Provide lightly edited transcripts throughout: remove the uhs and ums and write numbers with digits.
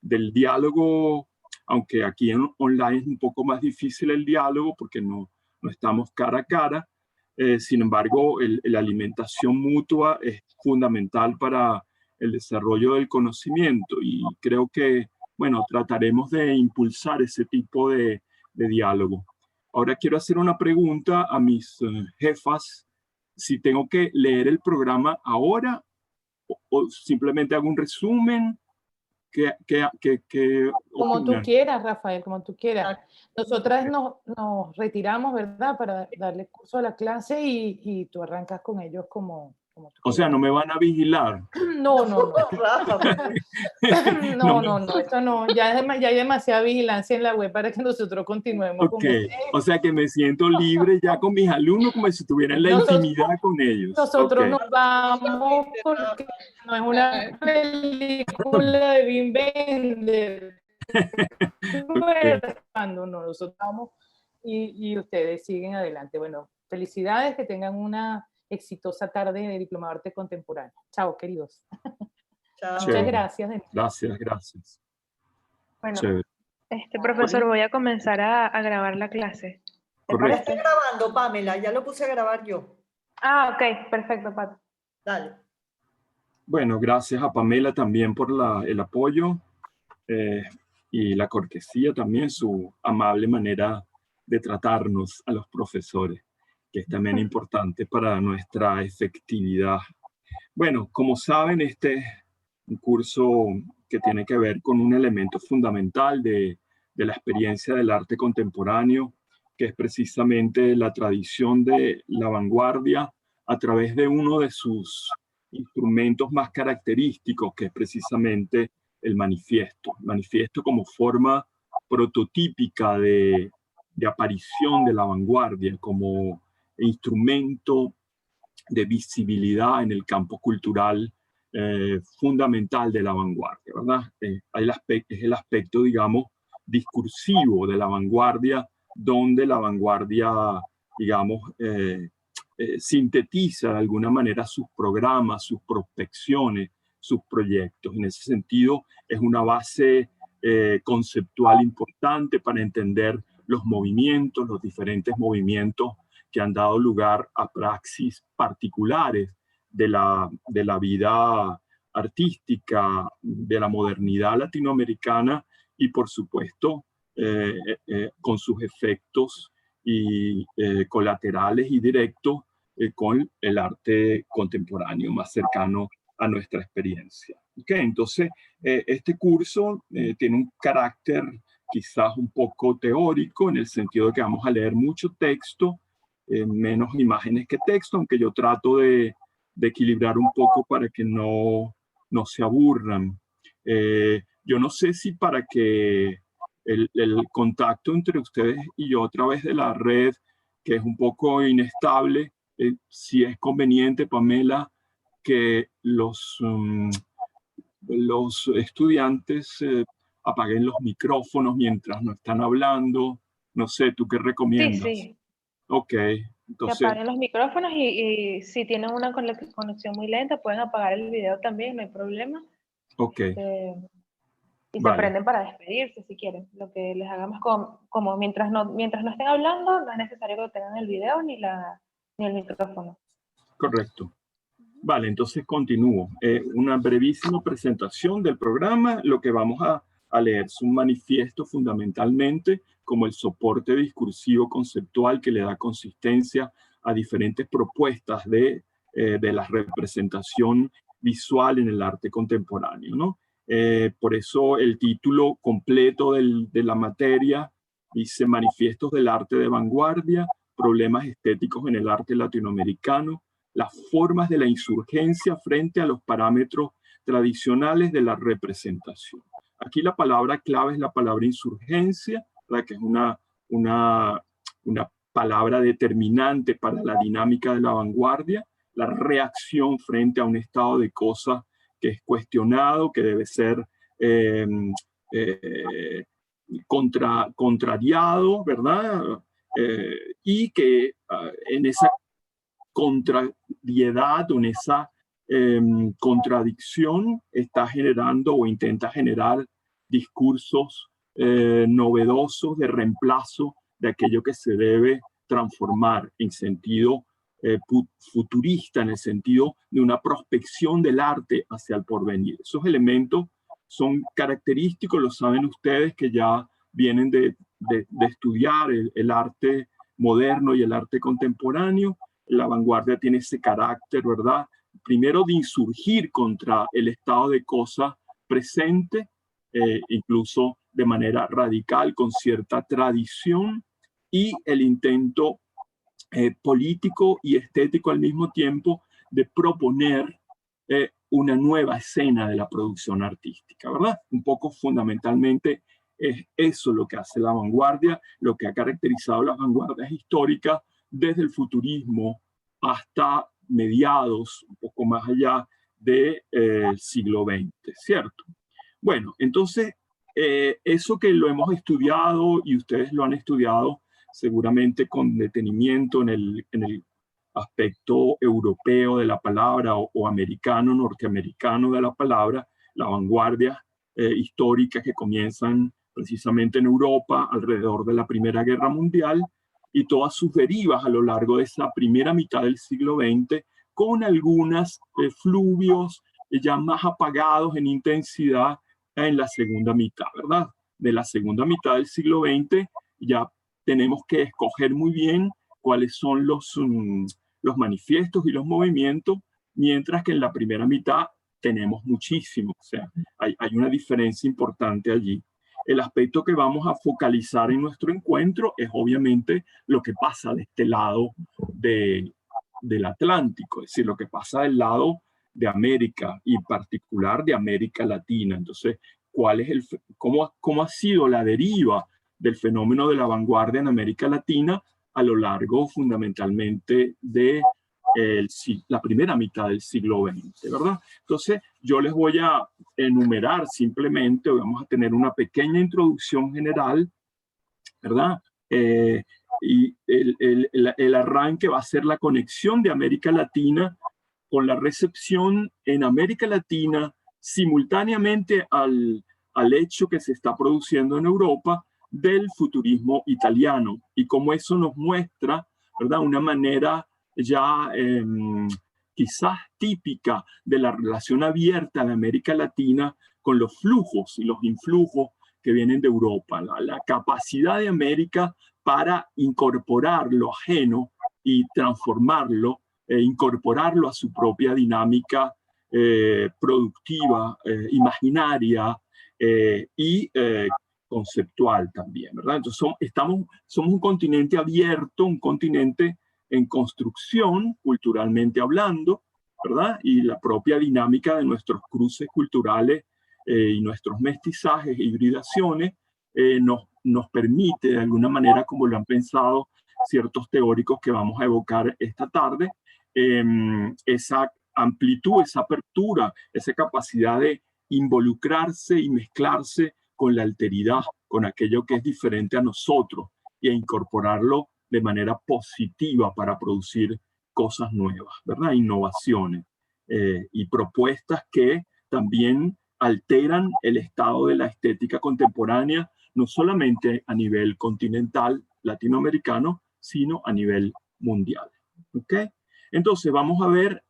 del diálogo, aunque aquí online es un poco más difícil el diálogo porque no estamos cara a cara. Sin embargo, la alimentación mutua es fundamental para el desarrollo del conocimiento y creo que, bueno, trataremos de impulsar ese tipo de diálogo. Ahora quiero hacer una pregunta a mis jefas, si tengo que leer el programa ahora o simplemente hago un resumen. ¿Qué Como tú opinan? quieras, Rafael, como tú quieras. Nosotras Okay. nos retiramos, ¿verdad? Para darle curso a la clase y tú arrancas con ellos como tú O sea, quieras. no me van a vigilar. No. No, No, esto no. Ya hay demasiada vigilancia en la web para que nosotros continuemos con ok, ustedes. o sea que me siento libre ya con mis alumnos como si estuviera en la intimidad con ellos. Nosotros Ok, nos vamos porque no es una película de Wim Wenders. ok. Cuando nosotros vamos y ustedes siguen adelante. Bueno, felicidades, que tengan una exitosa tarde de Diplomado de Arte Contemporáneo. Chao, queridos. Chao. Muchas gracias. Gracias. Bueno, Chévere. profesor, voy a comenzar a grabar la clase. ¿Te Correcto. Ya estoy grabando, Pamela, ya lo puse a grabar yo. Ah, ok, perfecto, Pat. Dale. Bueno, gracias a Pamela también por el apoyo y la cortesía también, su amable manera de tratarnos a los profesores, que es también importante para nuestra efectividad. Bueno, como saben, este es un curso que tiene que ver con un elemento fundamental de la experiencia del arte contemporáneo, que es precisamente la tradición de la vanguardia a través de uno de sus instrumentos más característicos, que es precisamente el manifiesto. El manifiesto como forma prototípica de aparición de la vanguardia, como instrumento de visibilidad en el campo cultural fundamental de la vanguardia, ¿verdad? Es el aspecto, digamos, discursivo de la vanguardia, donde la vanguardia, digamos, sintetiza de alguna manera sus programas, sus prospecciones, sus proyectos. En ese sentido, es una base conceptual importante para entender los movimientos, los diferentes movimientos que han dado lugar a praxis particulares de la vida artística, de la modernidad latinoamericana y, por supuesto, con sus efectos colaterales y directos con el arte contemporáneo más cercano a nuestra experiencia. Okay, entonces, este curso tiene un carácter quizás un poco teórico, en el sentido de que vamos a leer mucho texto, menos imágenes que texto, aunque yo trato de equilibrar un poco para que no se aburran. Yo no sé si para que el contacto entre ustedes y yo a través de la red, que es un poco inestable, si es conveniente, Pamela, que los estudiantes apaguen los micrófonos mientras no están hablando. No sé, ¿tú qué recomiendas? Sí. Ok, Que entonces... apaguen los micrófonos y si tienen una conexión muy lenta, pueden apagar el video también, no hay problema. Ok. Y se Vale. prenden para despedirse si quieren. Lo que les hagamos como mientras no estén hablando, no es necesario que tengan el video ni el micrófono. Correcto. Vale, entonces continúo. Una brevísima presentación del programa. Lo que vamos a leer es un manifiesto fundamentalmente como el soporte discursivo conceptual que le da consistencia a diferentes propuestas de la representación visual en el arte contemporáneo, ¿no? Por eso el título completo de la materia dice Manifiestos del arte de vanguardia, problemas estéticos en el arte latinoamericano, las formas de la insurgencia frente a los parámetros tradicionales de la representación. Aquí la palabra clave es la palabra insurgencia, ¿verdad? Que es una palabra determinante para la dinámica de la vanguardia, la reacción frente a un estado de cosas que es cuestionado, que debe ser contrariado, ¿verdad? Y que en esa contrariedad o en esa contradicción está generando o intenta generar discursos novedosos de reemplazo de aquello que se debe transformar en sentido futurista, en el sentido de una prospección del arte hacia el porvenir. Esos elementos son característicos, lo saben ustedes que ya vienen de estudiar el arte moderno y el arte contemporáneo. La vanguardia tiene ese carácter, ¿verdad? Primero de insurgir contra el estado de cosas presente, incluso de manera radical, con cierta tradición, y el intento político y estético al mismo tiempo de proponer una nueva escena de la producción artística, ¿verdad? Un poco fundamentalmente es eso lo que hace la vanguardia, lo que ha caracterizado las vanguardias históricas desde el futurismo hasta mediados, un poco más allá del siglo XX, ¿cierto? Bueno, entonces, eso que lo hemos estudiado y ustedes lo han estudiado seguramente con detenimiento en el aspecto europeo de la palabra o americano, norteamericano de la palabra, la vanguardia histórica que comienzan precisamente en Europa alrededor de la Primera Guerra Mundial y todas sus derivas a lo largo de esa primera mitad del siglo XX, con algunos fluvios ya más apagados en intensidad en la segunda mitad, ¿verdad? De la segunda mitad del siglo XX ya tenemos que escoger muy bien cuáles son los manifiestos y los movimientos, mientras que en la primera mitad tenemos muchísimo, o sea, hay una diferencia importante allí. El aspecto que vamos a focalizar en nuestro encuentro es obviamente lo que pasa de este lado del Atlántico, es decir, lo que pasa del lado de América y en particular de América Latina. Entonces, cómo ha sido la deriva del fenómeno de la vanguardia en América Latina a lo largo fundamentalmente de la primera mitad del siglo XX, ¿verdad? Entonces, yo les voy a enumerar simplemente, vamos a tener una pequeña introducción general, ¿verdad? Y el arranque va a ser la conexión de América Latina con la recepción en América Latina simultáneamente al hecho que se está produciendo en Europa del futurismo italiano y cómo eso nos muestra, ¿verdad?, una manera ya quizás típica de la relación abierta de América Latina con los flujos y los influjos que vienen de Europa, la capacidad de América para incorporar lo ajeno y transformarlo, incorporarlo a su propia dinámica productiva, imaginaria y conceptual también, ¿verdad? Entonces somos un continente abierto, un continente en construcción, culturalmente hablando, ¿verdad? Y la propia dinámica de nuestros cruces culturales y nuestros mestizajes e hibridaciones nos permite, de alguna manera, como lo han pensado ciertos teóricos que vamos a evocar esta tarde, esa amplitud, esa apertura, esa capacidad de involucrarse y mezclarse con la alteridad, con aquello que es diferente a nosotros y a incorporarlo de manera positiva para producir cosas nuevas, ¿verdad? Innovaciones y propuestas que también alteran el estado de la estética contemporánea, no solamente a nivel continental latinoamericano, sino a nivel mundial. ¿Ok? Entonces vamos a ver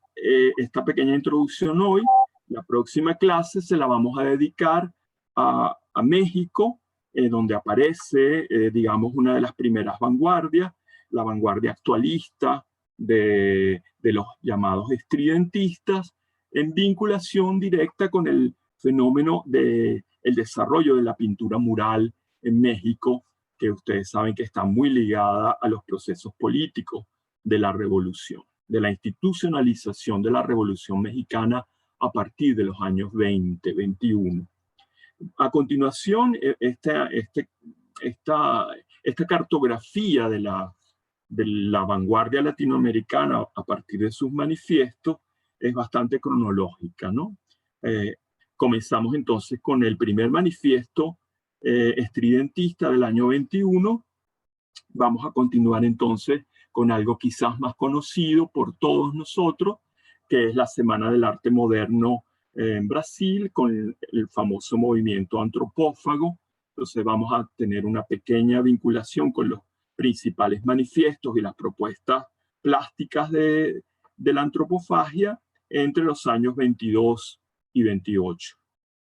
esta pequeña introducción hoy. La próxima clase se la vamos a dedicar a México, donde aparece, digamos, una de las primeras vanguardias, la vanguardia actualista de los llamados estridentistas, en vinculación directa con el fenómeno del desarrollo de la pintura mural en México, que ustedes saben que está muy ligada a los procesos políticos de la revolución, de la institucionalización de la revolución mexicana a partir de los años 20, 21. A continuación, esta cartografía de la vanguardia latinoamericana a partir de sus manifiestos es bastante cronológica, ¿no? Comenzamos entonces con el primer manifiesto estridentista del año 21. Vamos a continuar entonces con algo quizás más conocido por todos nosotros, que es la Semana del Arte Moderno en Brasil con el famoso movimiento antropófago. Entonces vamos a tener una pequeña vinculación con los principales manifiestos y las propuestas plásticas de la antropofagia entre los años 22 y 28.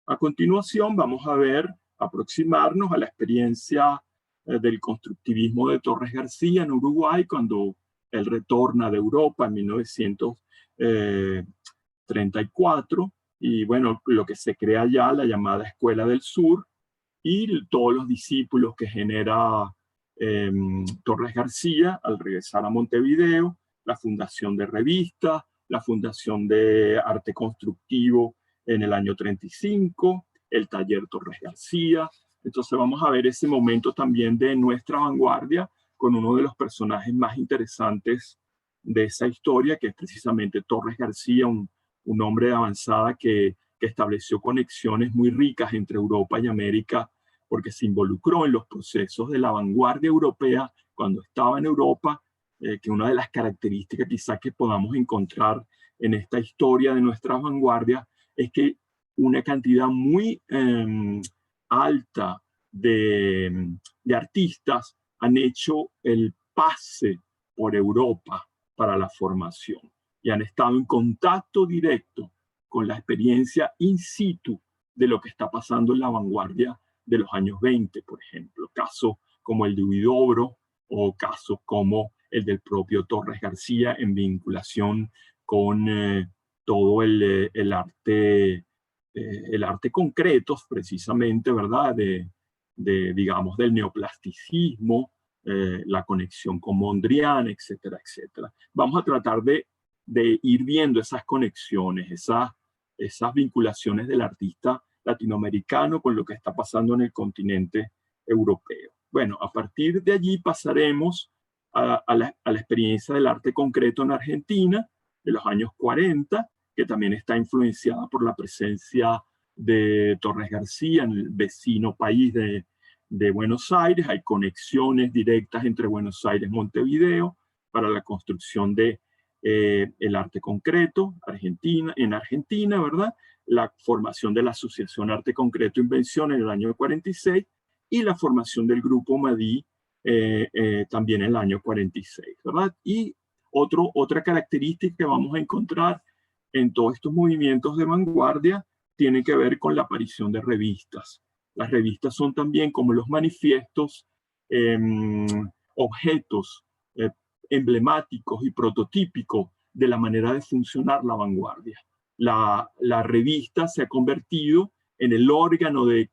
A continuación vamos a aproximarnos a la experiencia del constructivismo de Torres García en Uruguay, cuando él retorna de Europa en 1934, y bueno, lo que se crea ya, la llamada Escuela del Sur, y todos los discípulos que genera Torres García al regresar a Montevideo, la fundación de revistas, la fundación de arte constructivo en el año 35, el taller Torres García. Entonces vamos a ver ese momento también de nuestra vanguardia con uno de los personajes más interesantes de esa historia, que es precisamente Torres García, un hombre de avanzada que estableció conexiones muy ricas entre Europa y América, porque se involucró en los procesos de la vanguardia europea cuando estaba en Europa, que una de las características quizás que podamos encontrar en esta historia de nuestras vanguardias es que una cantidad muy alta de artistas han hecho el pase por Europa para la formación y han estado en contacto directo con la experiencia in situ de lo que está pasando en la vanguardia de los años 20, por ejemplo. Casos como el de Huidobro o casos como el del propio Torres García en vinculación con todo el arte concreto, precisamente, ¿verdad? Digamos, del neoplasticismo, la conexión con Mondrian, etcétera, etcétera. Vamos a tratar de ir viendo esas conexiones, esas vinculaciones del artista latinoamericano con lo que está pasando en el continente europeo. Bueno, a partir de allí pasaremos a la experiencia del arte concreto en Argentina de los años 40, que también está influenciada por la presencia de Torres García en el vecino país de Buenos Aires. Hay conexiones directas entre Buenos Aires y Montevideo para la construcción de el arte concreto en Argentina, ¿verdad? La formación de la Asociación Arte Concreto Invención en el año 46 y la formación del Grupo Madí también en el año 46, ¿verdad? Y otra característica que vamos a encontrar en todos estos movimientos de vanguardia tiene que ver con la aparición de revistas. Las revistas son también, como los manifiestos, objetos emblemáticos y prototípicos de la manera de funcionar la vanguardia. La revista se ha convertido en el órgano de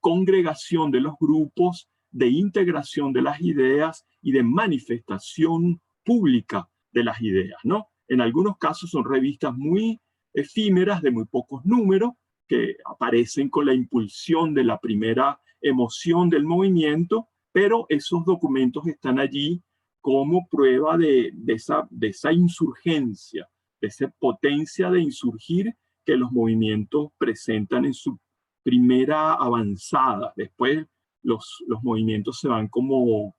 congregación de los grupos, de integración de las ideas y de manifestación pública de las ideas, ¿no? En algunos casos son revistas muy efímeras, de muy pocos números, que aparecen con la impulsión de la primera emoción del movimiento, pero esos documentos están allí como prueba de esa insurgencia, de esa potencia de insurgir que los movimientos presentan en su primera avanzada. Después los movimientos se van como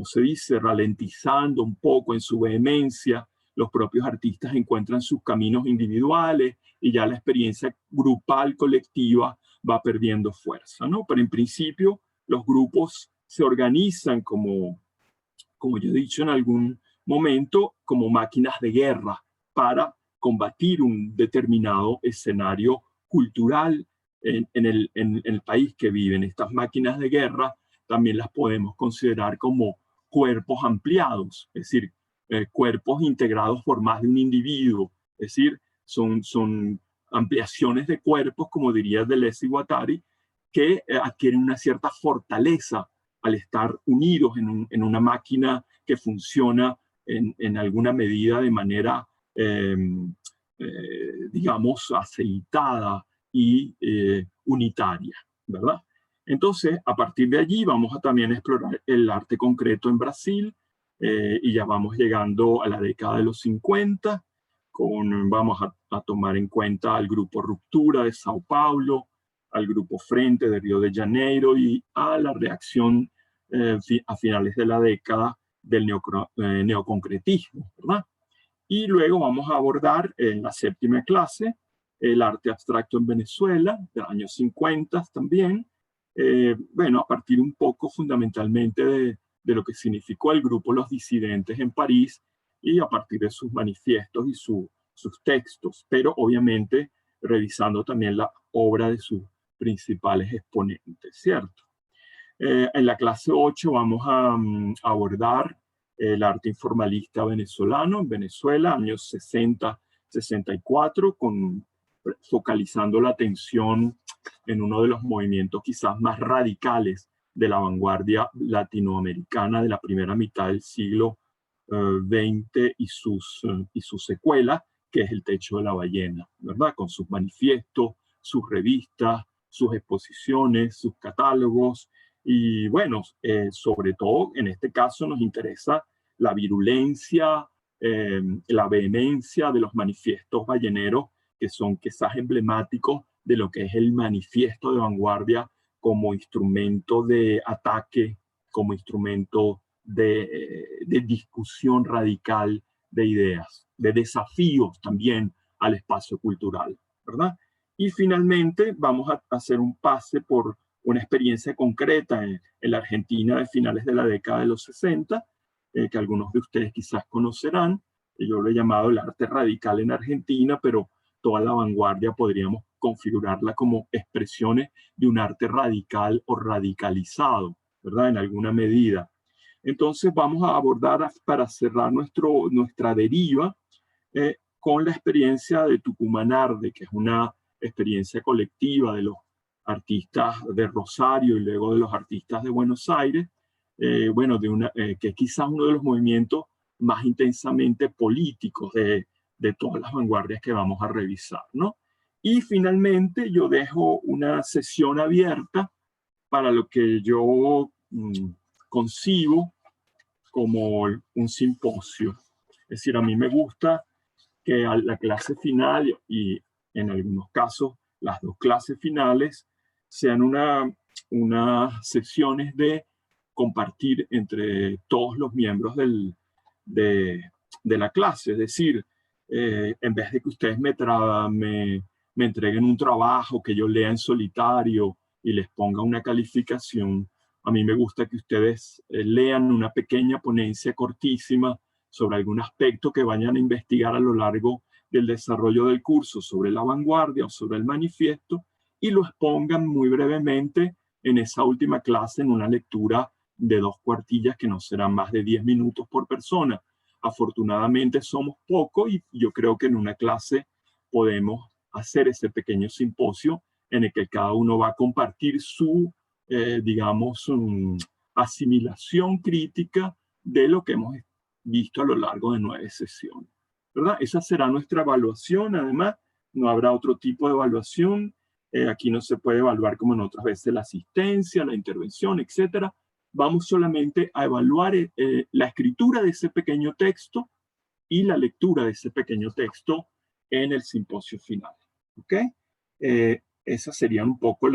se dice, ralentizando un poco en su vehemencia. Los propios artistas encuentran sus caminos individuales y ya la experiencia grupal, colectiva, va perdiendo fuerza, ¿no? Pero en principio los grupos se organizan como yo he dicho en algún momento, como máquinas de guerra para combatir un determinado escenario cultural en el país que viven. Estas máquinas de guerra también las podemos considerar como cuerpos ampliados, es decir, cuerpos integrados por más de un individuo, es decir, son ampliaciones de cuerpos, como diría Deleuze y Guattari, que adquieren una cierta fortaleza al estar unidos en una máquina que funciona en alguna medida de manera, digamos, aceitada y unitaria, ¿verdad? Entonces, a partir de allí vamos a también explorar el arte concreto en Brasil y ya vamos llegando a la década de los 50, vamos a tomar en cuenta al grupo Ruptura de Sao Paulo, al grupo Frente de Río de Janeiro y a la reacción a finales de la década del neoconcretismo, ¿verdad? Y luego vamos a abordar en la séptima clase el arte abstracto en Venezuela, de los años 50 también. Bueno, a partir un poco fundamentalmente de lo que significó el grupo Los Disidentes en París y a partir de sus manifiestos y sus textos, pero obviamente revisando también la obra de sus principales exponentes, ¿cierto? En la clase 8 vamos a abordar el arte informalista venezolano en Venezuela, años 60-64, focalizando la atención en uno de los movimientos quizás más radicales de la vanguardia latinoamericana de la primera mitad del siglo XX y sus secuelas, que es el Techo de la Ballena, ¿verdad? Con sus manifiestos, sus revistas, sus exposiciones, sus catálogos, y bueno, sobre todo en este caso nos interesa la virulencia, la vehemencia de los manifiestos balleneros, que son quizás emblemáticos de lo que es el manifiesto de vanguardia como instrumento de ataque, como instrumento de discusión radical de ideas, de desafíos también al espacio cultural, ¿verdad? Y finalmente vamos a hacer un pase por una experiencia concreta en la Argentina de finales de la década de los 60, que algunos de ustedes quizás conocerán. Yo lo he llamado el arte radical en Argentina, pero toda la vanguardia podríamos configurarla como expresiones de un arte radical o radicalizado, ¿verdad? En alguna medida. Entonces vamos a abordar, para cerrar nuestra deriva, con la experiencia de Tucumanarde, que es una experiencia colectiva de los artistas de Rosario y luego de los artistas de Buenos Aires, bueno, que es quizás uno de los movimientos más intensamente políticos de todas las vanguardias que vamos a revisar, ¿no? Y finalmente yo dejo una sesión abierta para lo que yo concibo como un simposio. Es decir, a mí me gusta que a la clase final y en algunos casos las dos clases finales sean unas sesiones de compartir entre todos los miembros de la clase. Es decir, en vez de que ustedes me entreguen un trabajo que yo lea en solitario y les ponga una calificación, a mí me gusta que ustedes lean una pequeña ponencia cortísima sobre algún aspecto que vayan a investigar a lo largo del desarrollo del curso sobre la vanguardia o sobre el manifiesto y lo expongan muy brevemente en esa última clase en una lectura de 2 cuartillas que no serán más de 10 minutos por persona. Afortunadamente somos pocos y yo creo que en una clase podemos hacer ese pequeño simposio en el que cada uno va a compartir su, digamos, asimilación crítica de lo que hemos visto a lo largo de 9 sesiones, ¿verdad? Esa será nuestra evaluación. Además, no habrá otro tipo de evaluación. Aquí no se puede evaluar como en otras veces la asistencia, la intervención, etcétera. Vamos solamente a evaluar la escritura de ese pequeño texto y la lectura de ese pequeño texto en el simposio final. ¿Ok? Esas serían un poco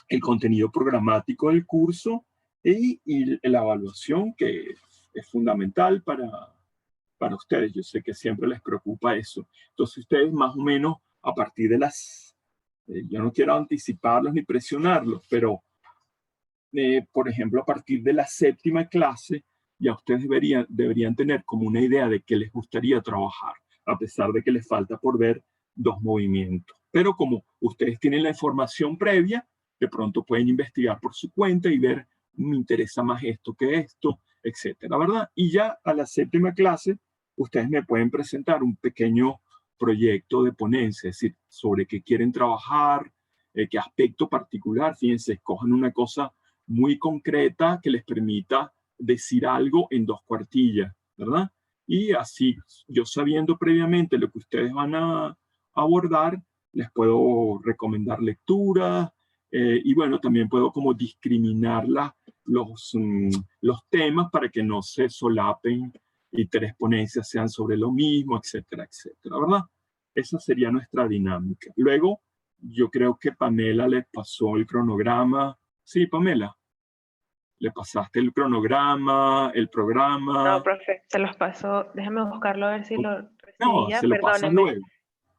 el contenido programático del curso y la evaluación, que es fundamental para ustedes. Yo sé que siempre les preocupa eso. Entonces ustedes más o menos a partir de yo no quiero anticiparlos ni presionarlos, pero por ejemplo, a partir de la 7ª clase, ya ustedes deberían tener como una idea de qué les gustaría trabajar, a pesar de que les falta por ver 2 movimientos. Pero como ustedes tienen la información previa, de pronto pueden investigar por su cuenta y ver, me interesa más esto que esto, etcétera, ¿verdad? Y ya a la 7ª clase, ustedes me pueden presentar un pequeño proyecto de ponencia, es decir, sobre qué quieren trabajar, qué aspecto particular. Fíjense, escojan una cosa muy concreta que les permita decir algo en 2 cuartillas, ¿verdad? Y así, yo sabiendo previamente lo que ustedes van a abordar, les puedo recomendar lecturas y bueno, también puedo como discriminar los temas para que no se solapen y 3 ponencias sean sobre lo mismo, etcétera, etcétera, ¿verdad? Esa sería nuestra dinámica. Luego, yo creo que Pamela les pasó el cronograma. Sí, Pamela. ¿Le pasaste el cronograma, el programa? No, profe, se los paso. Déjame buscarlo a ver si lo recibí No, ya. se lo pasas Perdóneme, luego.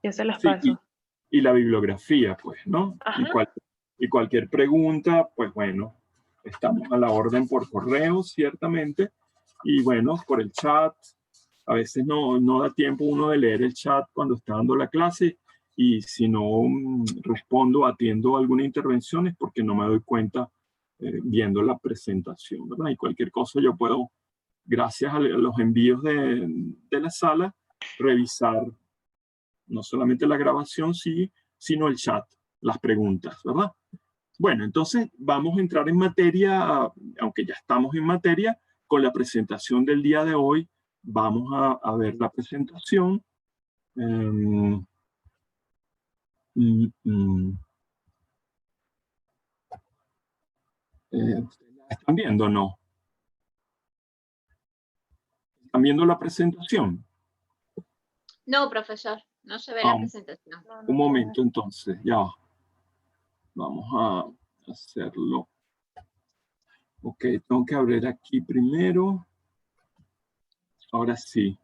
yo se los Sí, paso. y la bibliografía, pues, ¿no? Ajá. Y cualquier pregunta, pues bueno, estamos a la orden por correo, ciertamente, y bueno, por el chat. A veces no da tiempo uno de leer el chat cuando está dando la clase, y si no respondo, atiendo alguna intervención es porque no me doy cuenta viendo la presentación, ¿verdad? Y cualquier cosa yo puedo, gracias a los envíos de la sala, revisar no solamente la grabación, sí, sino el chat, las preguntas, ¿verdad? Bueno, entonces vamos a entrar en materia, aunque ya estamos en materia, con la presentación del día de hoy. Vamos a ver la presentación. ¿La ¿Están viendo o no? ¿Están viendo la presentación? No, profesor, no se ve Ah, la presentación. No, no un se momento entonces, ya. Vamos a hacerlo. Ok, tengo que abrir aquí primero. Ahora sí.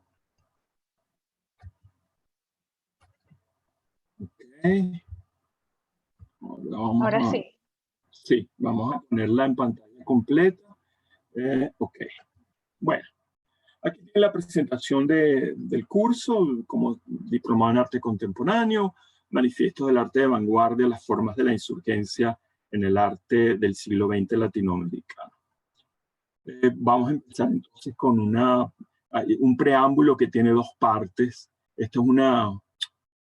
Ok. Ahora sí. Sí, vamos a ponerla en pantalla completa. Ok. Bueno, aquí tiene la presentación del curso como Diplomado en Arte Contemporáneo, Manifiesto del Arte de Vanguardia, las formas de la insurgencia en el arte del siglo XX latinoamericano. Vamos a empezar entonces con un preámbulo que tiene dos partes. Esto es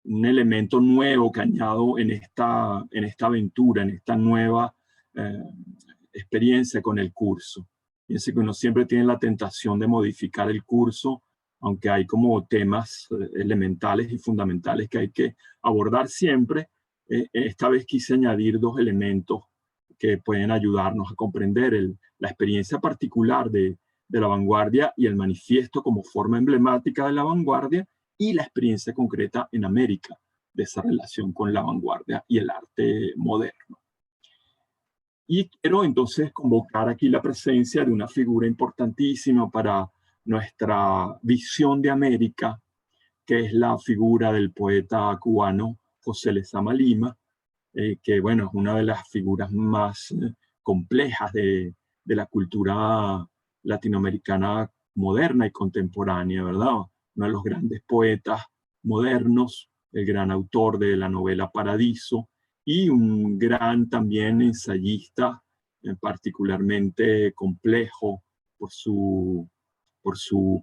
un elemento nuevo que añado en esta aventura, en esta nueva experiencia con el curso. Fíjense que uno siempre tiene la tentación de modificar el curso, aunque hay como temas elementales y fundamentales que hay que abordar siempre. Esta vez quise añadir dos elementos que pueden ayudarnos a comprender la experiencia particular de la vanguardia y el manifiesto como forma emblemática de la vanguardia, y la experiencia concreta en América de esa relación con la vanguardia y el arte moderno. Y quiero entonces convocar aquí la presencia de una figura importantísima para nuestra visión de América, que es la figura del poeta cubano José Lezama Lima, que bueno, es una de las figuras más complejas de la cultura latinoamericana moderna y contemporánea, ¿verdad? Uno de los grandes poetas modernos, el gran autor de la novela Paradiso, y un gran también ensayista, particularmente complejo por su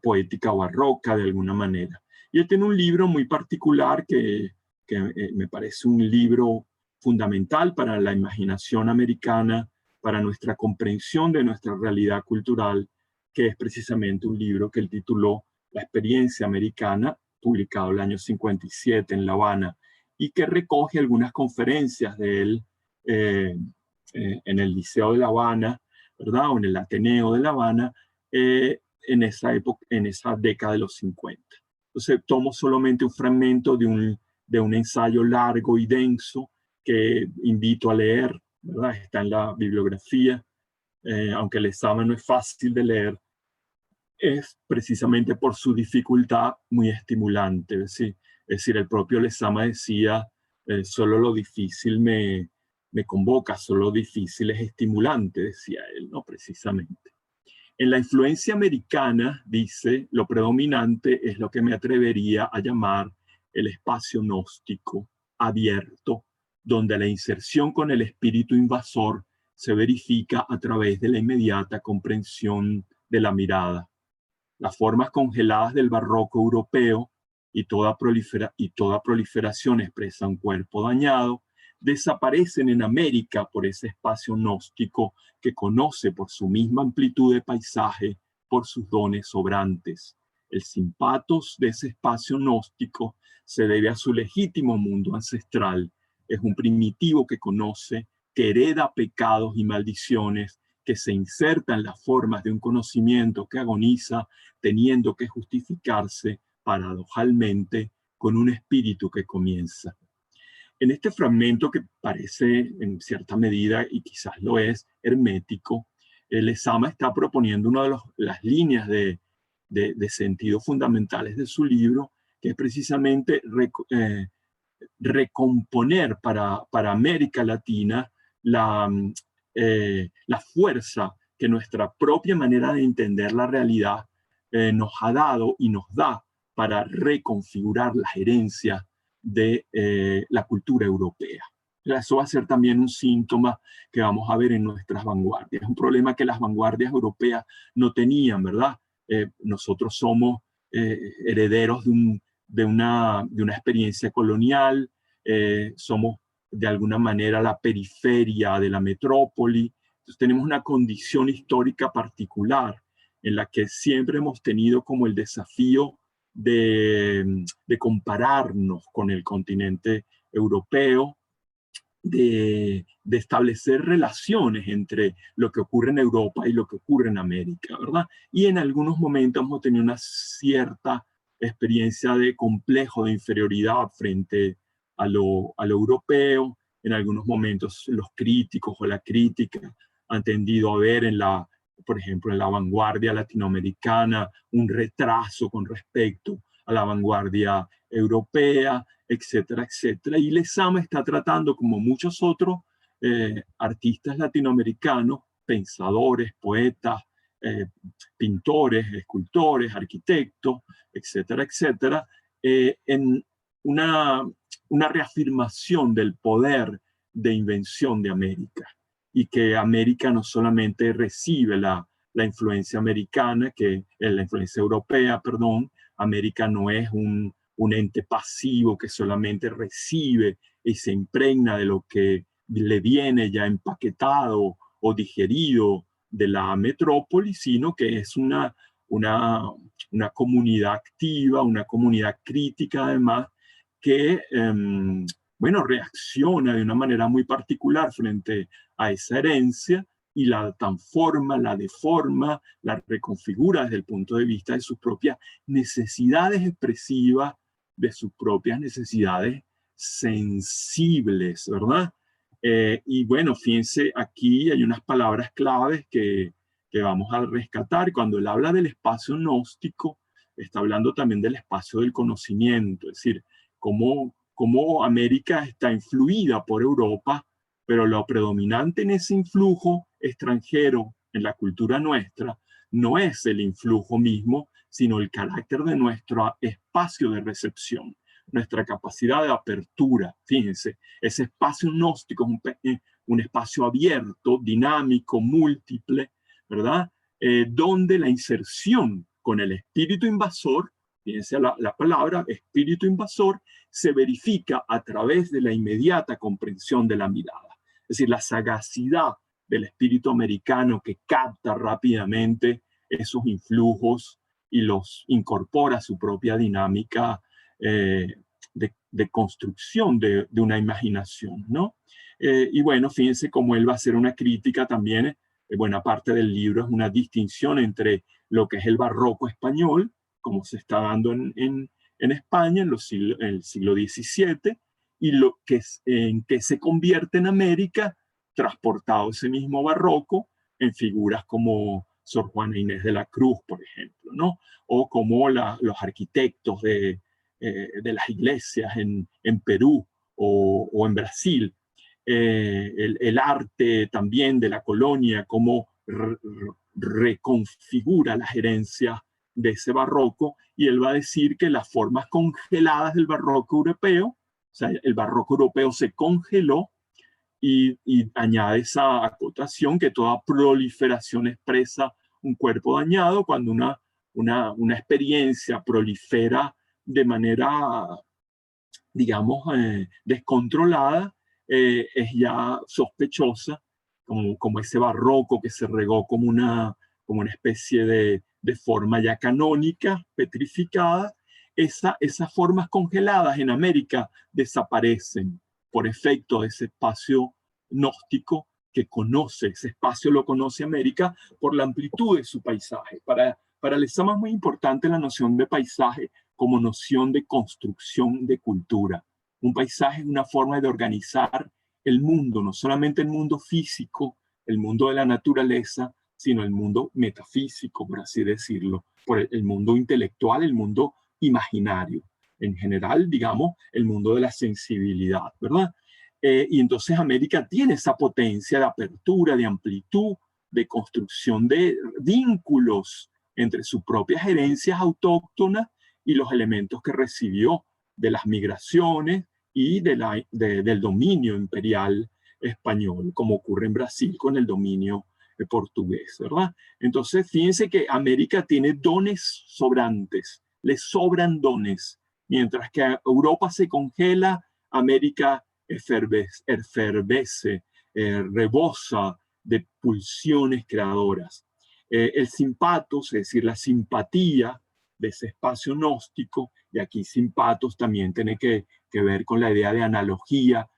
poética barroca de alguna manera. Y él tiene un libro muy particular que me parece un libro fundamental para la imaginación americana, para nuestra comprensión de nuestra realidad cultural, que es precisamente un libro que él tituló La experiencia americana, publicado el año 57 en La Habana, y que recoge algunas conferencias de él en el Liceo de La Habana, ¿verdad? O en el Ateneo de La Habana, en esa época, en esa década de los 50. Entonces tomo solamente un fragmento de un ensayo largo y denso que invito a leer, ¿verdad? Está en la bibliografía, aunque el examen no es fácil de leer, es precisamente por su dificultad muy estimulante. ¿Sí? Es decir, el propio Lezama decía, solo lo difícil me convoca, solo lo difícil es estimulante, decía él, ¿no? Precisamente. En la influencia americana, dice, lo predominante es lo que me atrevería a llamar el espacio gnóstico abierto, donde la inserción con el espíritu invasor se verifica a través de la inmediata comprensión de la mirada. Las formas congeladas del barroco europeo y toda proliferación expresa un cuerpo dañado, desaparecen en América por ese espacio gnóstico que conoce por su misma amplitud de paisaje, por sus dones sobrantes. El simpatos de ese espacio gnóstico se debe a su legítimo mundo ancestral. Es un primitivo que conoce, que hereda pecados y maldiciones, que se inserta en las formas de un conocimiento que agoniza, teniendo que justificarse paradojalmente con un espíritu que comienza. En este fragmento que parece en cierta medida, y quizás lo es, hermético, Lezama está proponiendo una de las líneas de sentido fundamentales de su libro, que es precisamente recomponer para América Latina la fuerza que nuestra propia manera de entender la realidad nos ha dado y nos da para reconfigurar las herencias de la cultura europea. Eso va a ser también un síntoma que vamos a ver en nuestras vanguardias. Un problema que las vanguardias europeas no tenían, ¿verdad? Nosotros somos herederos de una experiencia colonial, somos de alguna manera la periferia de la metrópoli. Entonces tenemos una condición histórica particular en la que siempre hemos tenido como el desafío de compararnos con el continente europeo, de establecer relaciones entre lo que ocurre en Europa y lo que ocurre en América, ¿verdad? Y en algunos momentos hemos tenido una cierta experiencia de complejo de inferioridad frente a lo europeo. En algunos momentos los críticos o la crítica han tendido a ver por ejemplo, en la vanguardia latinoamericana un retraso con respecto a la vanguardia europea, etcétera, etcétera. Y Lezama está tratando, como muchos otros artistas latinoamericanos, pensadores, poetas, pintores, escultores, arquitectos, etcétera, etcétera, en una reafirmación del poder de invención de América, y que América no solamente recibe la influencia americana, la influencia europea, perdón. América no es un ente pasivo que solamente recibe y se impregna de lo que le viene ya empaquetado o digerido de la metrópoli, sino que es una comunidad activa, una comunidad crítica además, que bueno, reacciona de una manera muy particular frente a esa herencia y la transforma, la deforma, la reconfigura desde el punto de vista de sus propias necesidades expresivas, de sus propias necesidades sensibles, ¿verdad? Y bueno, fíjense, aquí hay unas palabras claves que vamos a rescatar. Cuando él habla del espacio gnóstico, está hablando también del espacio del conocimiento, es decir, cómo América está influida por Europa, pero lo predominante en ese influjo extranjero en la cultura nuestra no es el influjo mismo, sino el carácter de nuestro espacio de recepción, nuestra capacidad de apertura. Fíjense, ese espacio gnóstico es un espacio abierto, dinámico, múltiple, ¿verdad? Donde la inserción con el espíritu invasor, fíjense la palabra espíritu invasor, se verifica a través de la inmediata comprensión de la mirada. Es decir, la sagacidad del espíritu americano que capta rápidamente esos influjos y los incorpora a su propia dinámica de construcción de una imaginación, ¿no? Y bueno, fíjense cómo él va a hacer una crítica también. Buena parte del libro es una distinción entre lo que es el barroco español, como se está dando en España en el siglo XVII, y en que se convierte en América, transportado ese mismo barroco en figuras como Sor Juana Inés de la Cruz, por ejemplo, ¿no? O como los arquitectos de las iglesias en Perú o en Brasil. El arte también de la colonia, cómo reconfigura las herencias de ese barroco, y él va a decir que las formas congeladas del barroco europeo, o sea, el barroco europeo se congeló, y añade esa acotación que toda proliferación expresa un cuerpo dañado. Cuando una experiencia prolifera de manera, digamos, descontrolada, es ya sospechosa, como ese barroco que se regó como una especie de forma ya canónica, petrificada. Esas formas congeladas en América desaparecen por efecto de ese espacio gnóstico que ese espacio lo conoce América por la amplitud de su paisaje. Para Lezama es muy importante la noción de paisaje como noción de construcción de cultura. Un paisaje es una forma de organizar el mundo, no solamente el mundo físico, el mundo de la naturaleza, sino el mundo metafísico, por así decirlo, por el mundo intelectual, el mundo imaginario. En general, digamos, el mundo de la sensibilidad, ¿verdad? Y entonces América tiene esa potencia de apertura, de amplitud, de construcción de vínculos entre sus propias herencias autóctonas y los elementos que recibió de las migraciones y del dominio imperial español, como ocurre en Brasil con el dominio portugués, ¿verdad? Entonces, fíjense que América tiene dones sobrantes, le sobran dones, mientras que Europa se congela, América efervece, rebosa de pulsiones creadoras. El simpatos, es decir, la simpatía de ese espacio gnóstico, y aquí simpatos también tiene que ver con la idea de analogía.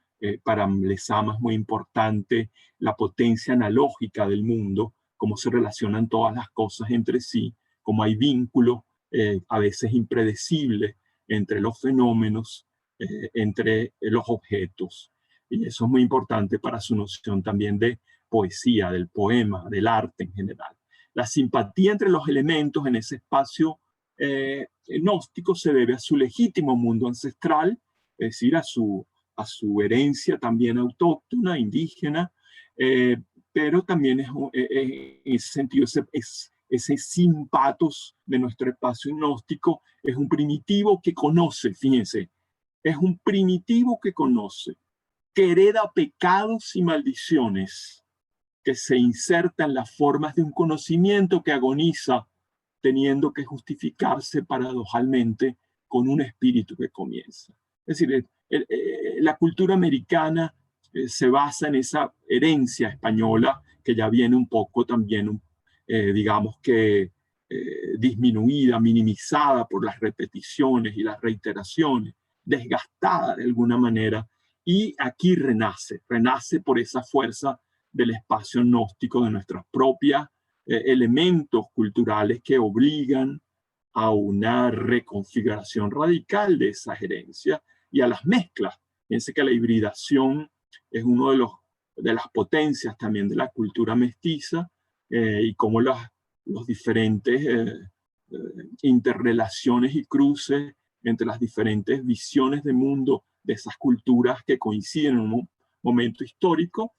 Para Lezama es muy importante la potencia analógica del mundo, cómo se relacionan todas las cosas entre sí, cómo hay vínculos a veces impredecibles entre los fenómenos, entre los objetos. Y eso es muy importante para su noción también de poesía, del poema, del arte en general. La simpatía entre los elementos en ese espacio gnóstico se debe a su legítimo mundo ancestral, es decir, a su herencia también autóctona, indígena, pero también en ese sentido, ese simpatos de nuestro espacio gnóstico es un primitivo que conoce, fíjense, es un primitivo que conoce, que hereda pecados y maldiciones, que se inserta en las formas de un conocimiento que agoniza, teniendo que justificarse paradojalmente con un espíritu que comienza. Es decir, la cultura americana se basa en esa herencia española que ya viene un poco también, digamos que disminuida, minimizada por las repeticiones y las reiteraciones, desgastada de alguna manera, y aquí renace por esa fuerza del espacio gnóstico, de nuestros propios elementos culturales que obligan a una reconfiguración radical de esa herencia y a las mezclas. Fíjense que la hibridación es uno de las potencias también de la cultura mestiza, y cómo los diferentes interrelaciones y cruces entre las diferentes visiones de mundo de esas culturas que coinciden en un momento histórico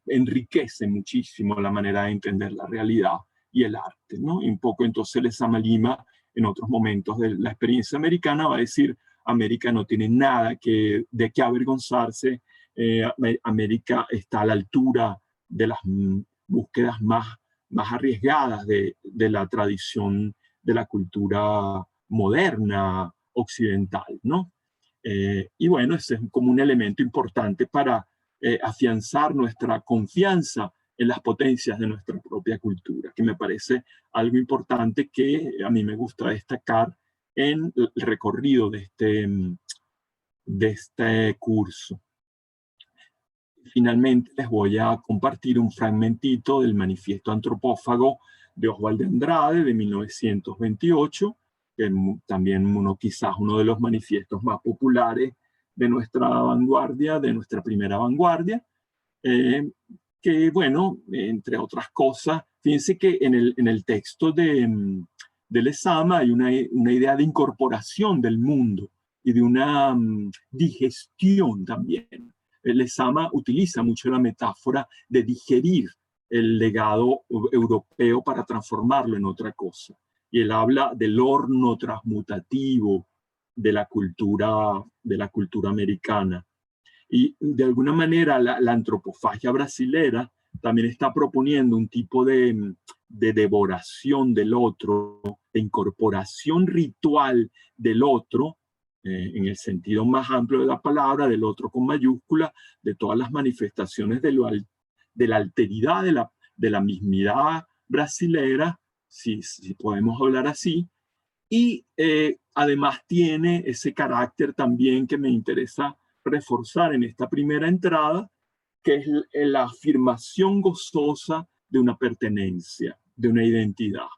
enriquecen muchísimo la manera de entender la realidad y el arte, ¿no? Y un poco entonces Lezama Lima, en otros momentos de la experiencia americana, va a decir: América no tiene nada de qué avergonzarse, América está a la altura de las búsquedas más arriesgadas de la tradición de la cultura moderna occidental, ¿no? Y bueno, ese es como un elemento importante para afianzar nuestra confianza en las potencias de nuestra propia cultura, que me parece algo importante que a mí me gusta destacar en el recorrido de este curso. Finalmente les voy a compartir un fragmentito del Manifiesto Antropófago de Oswald de Andrade de 1928, que también quizás uno de los manifiestos más populares de nuestra vanguardia, de nuestra primera vanguardia, que bueno, entre otras cosas, fíjense que en el texto de Lezama hay una idea de incorporación del mundo y de una digestión también. Lezama utiliza mucho la metáfora de digerir el legado europeo para transformarlo en otra cosa. Y él habla del horno transmutativo de la cultura americana. Y de alguna manera la antropofagia brasilera también está proponiendo un tipo de devoración del otro, de incorporación ritual del otro, en el sentido más amplio de la palabra, del otro con mayúscula, de todas las manifestaciones de la alteridad, de la mismidad brasilera, si podemos hablar así, y además tiene ese carácter también que me interesa reforzar en esta primera entrada, que es la afirmación gozosa de una pertenencia, de una identidad,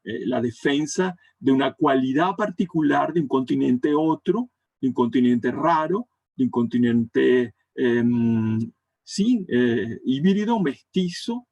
la defensa de una cualidad particular de un continente otro, de un continente raro, de un continente híbrido, mestizo,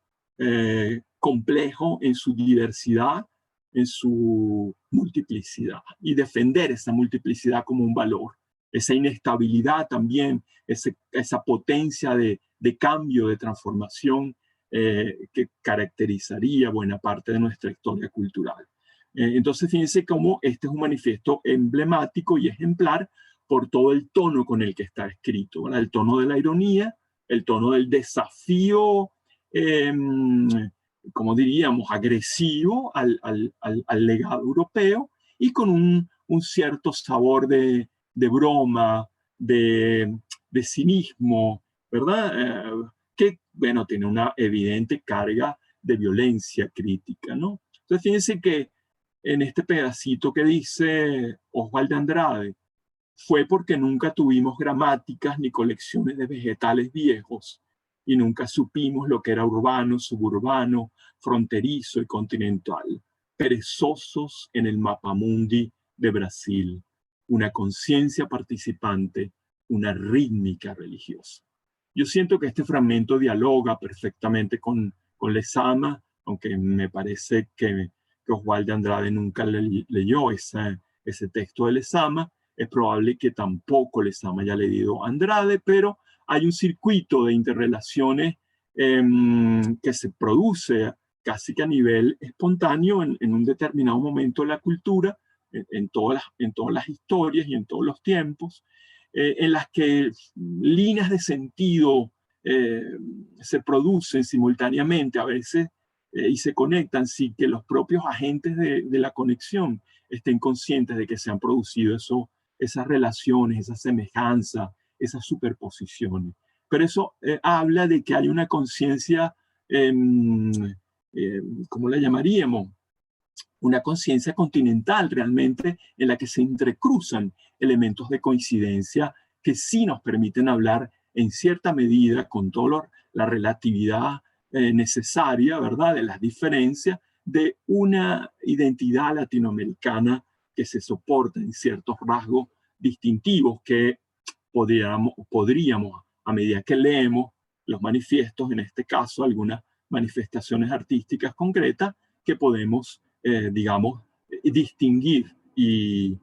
complejo en su diversidad, en su multiplicidad, y defender esa multiplicidad como un valor. Esa inestabilidad también, esa potencia de cambio, de transformación que caracterizaría buena parte de nuestra historia cultural. Entonces, fíjense cómo este es un manifiesto emblemático y ejemplar por todo el tono con el que está escrito, ¿verdad? El tono de la ironía, el tono del desafío, como diríamos, agresivo al legado europeo, y con un cierto sabor de broma, de cinismo, ¿verdad? Que, bueno, tiene una evidente carga de violencia crítica, ¿no? Entonces, fíjense que en este pedacito que dice Oswald de Andrade, fue porque nunca tuvimos gramáticas ni colecciones de vegetales viejos, y nunca supimos lo que era urbano, suburbano, fronterizo y continental, perezosos en el mapamundi de Brasil, una conciencia participante, una rítmica religiosa. Yo siento que este fragmento dialoga perfectamente con Lezama, aunque me parece que Oswald de Andrade nunca leyó ese texto de Lezama. Es probable que tampoco Lezama haya leído Andrade, pero hay un circuito de interrelaciones que se produce casi que a nivel espontáneo en un determinado momento de la cultura, en todas las historias y en todos los tiempos, en las que líneas de sentido se producen simultáneamente a veces y se conectan sin que los propios agentes de la conexión estén conscientes de que se han producido esas relaciones, esas semejanzas, esas superposiciones. Pero eso habla de que hay una conciencia, ¿cómo la llamaríamos? Una conciencia continental realmente, en la que se entrecruzan elementos de coincidencia que sí nos permiten hablar en cierta medida con toda la relatividad necesaria, ¿verdad?, de las diferencias, de una identidad latinoamericana que se soporta en ciertos rasgos distintivos que podríamos, a medida que leemos los manifiestos, en este caso algunas manifestaciones artísticas concretas, que podemos, digamos, distinguir y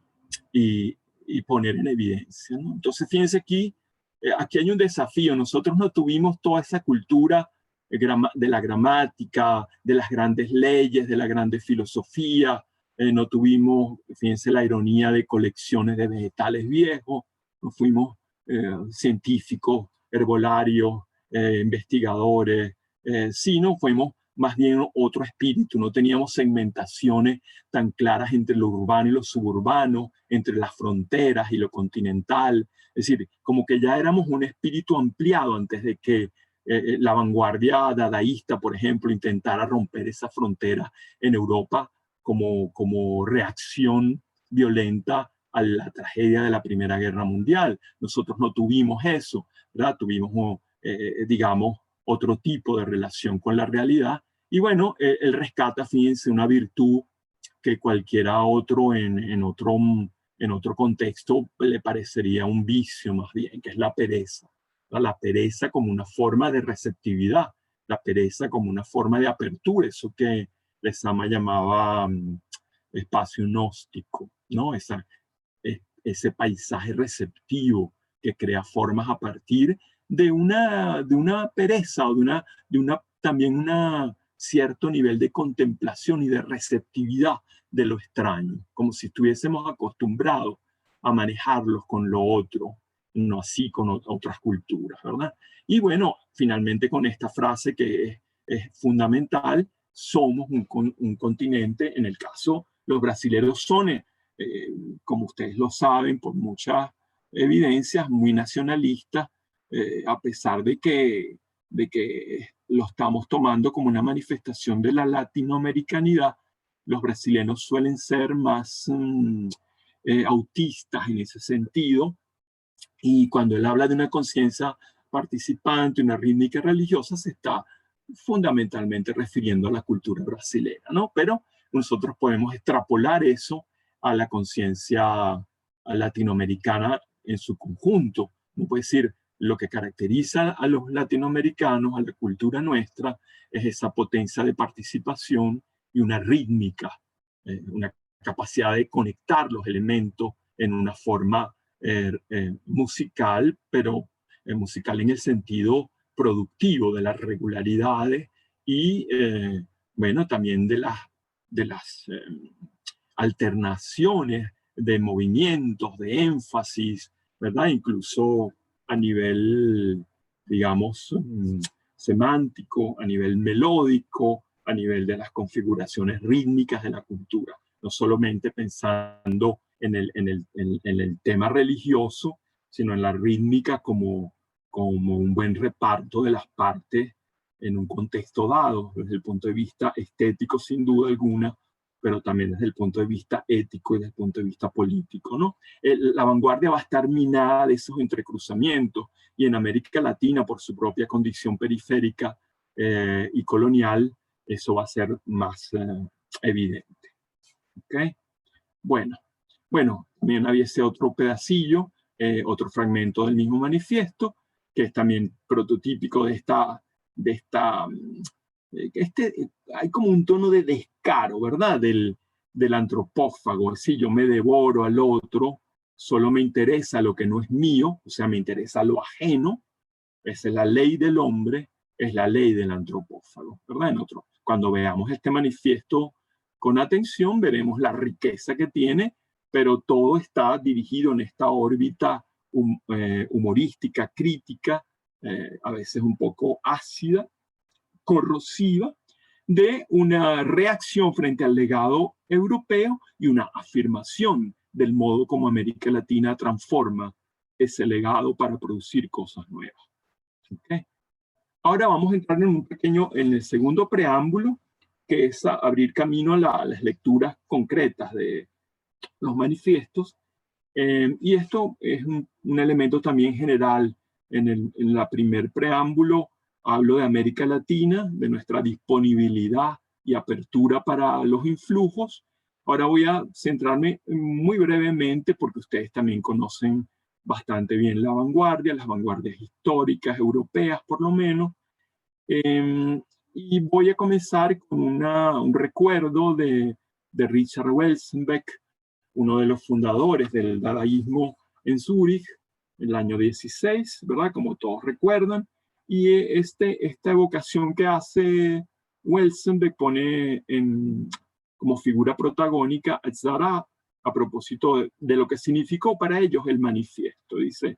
poner en evidencia, ¿no? Entonces, fíjense aquí hay un desafío. Nosotros no tuvimos toda esa cultura de la gramática, de las grandes leyes, de la grande filosofía. No tuvimos, fíjense, la ironía de colecciones de vegetales viejos. No fuimos científicos, herbolarios, investigadores, sino fuimos más bien otro espíritu. No teníamos segmentaciones tan claras entre lo urbano y lo suburbano, entre las fronteras y lo continental. Es decir, como que ya éramos un espíritu ampliado antes de que la vanguardia dadaísta, por ejemplo, intentara romper esa frontera en Europa como reacción violenta a la tragedia de la Primera Guerra Mundial. Nosotros no tuvimos eso, ¿verdad? Tuvimos, digamos, otro tipo de relación con la realidad. Y bueno, él rescata, fíjense, una virtud que cualquiera otro en otro contexto le parecería un vicio más bien, que es la pereza. La pereza como una forma de receptividad, la pereza como una forma de apertura, eso que Lezama llamaba espacio gnóstico, ¿no? Ese paisaje receptivo que crea formas a partir de una pereza o también un cierto nivel de contemplación y de receptividad de lo extraño, como si estuviésemos acostumbrados a manejarlos con lo otro, no así con otras culturas, ¿verdad? Y bueno, finalmente con esta frase que es fundamental, somos un continente, en el caso, los brasileños son, como ustedes lo saben, por muchas evidencias, muy nacionalistas, a pesar de que lo estamos tomando como una manifestación de la latinoamericanidad. Los brasileños suelen ser más autistas en ese sentido, y cuando él habla de una conciencia participante, una rítmica religiosa, se está fundamentalmente refiriendo a la cultura brasileña, ¿no? Pero nosotros podemos extrapolar eso a la conciencia latinoamericana en su conjunto. No puede decir, lo que caracteriza a los latinoamericanos, a la cultura nuestra, es esa potencia de participación y una rítmica, una capacidad de conectar los elementos en una forma musical, pero musical en el sentido productivo de las regularidades y, bueno, también de las alternaciones de movimientos, de énfasis, ¿verdad? Incluso a nivel, digamos, semántico, a nivel melódico, a nivel de las configuraciones rítmicas de la cultura. No solamente pensando en el tema religioso, sino en la rítmica como un buen reparto de las partes en un contexto dado, desde el punto de vista estético sin duda alguna, pero también desde el punto de vista ético y desde el punto de vista político, ¿no? La vanguardia va a estar minada de esos entrecruzamientos, y en América Latina, por su propia condición periférica y colonial, eso va a ser más evidente. ¿Okay? Bueno, también había ese otro pedacillo, otro fragmento del mismo manifiesto, que es también prototípico de hay como un tono de descaro, ¿verdad? Del antropófago, es decir, yo me devoro al otro, solo me interesa lo que no es mío, o sea, me interesa lo ajeno. Esa es la ley del hombre, es la ley del antropófago, ¿verdad? Cuando veamos este manifiesto con atención, veremos la riqueza que tiene, pero todo está dirigido en esta órbita humorística, crítica, a veces un poco ácida, corrosiva, de una reacción frente al legado europeo y una afirmación del modo como América Latina transforma ese legado para producir cosas nuevas. ¿Okay? Ahora vamos a entrar en el segundo preámbulo, que es abrir camino a las lecturas concretas de los manifiestos. Y esto es un elemento también general. En la primer preámbulo hablo de América Latina, de nuestra disponibilidad y apertura para los influjos. Ahora voy a centrarme muy brevemente, porque ustedes también conocen bastante bien la vanguardia, las vanguardias históricas europeas por lo menos. Y voy a comenzar con un recuerdo de Richard Welsenbeck, uno de los fundadores del dadaísmo en Zúrich, en el año 16, ¿verdad? Como todos recuerdan. Y esta evocación que hace Welsenbeck pone como figura protagónica a Tzara, a propósito de lo que significó para ellos el manifiesto. Dice,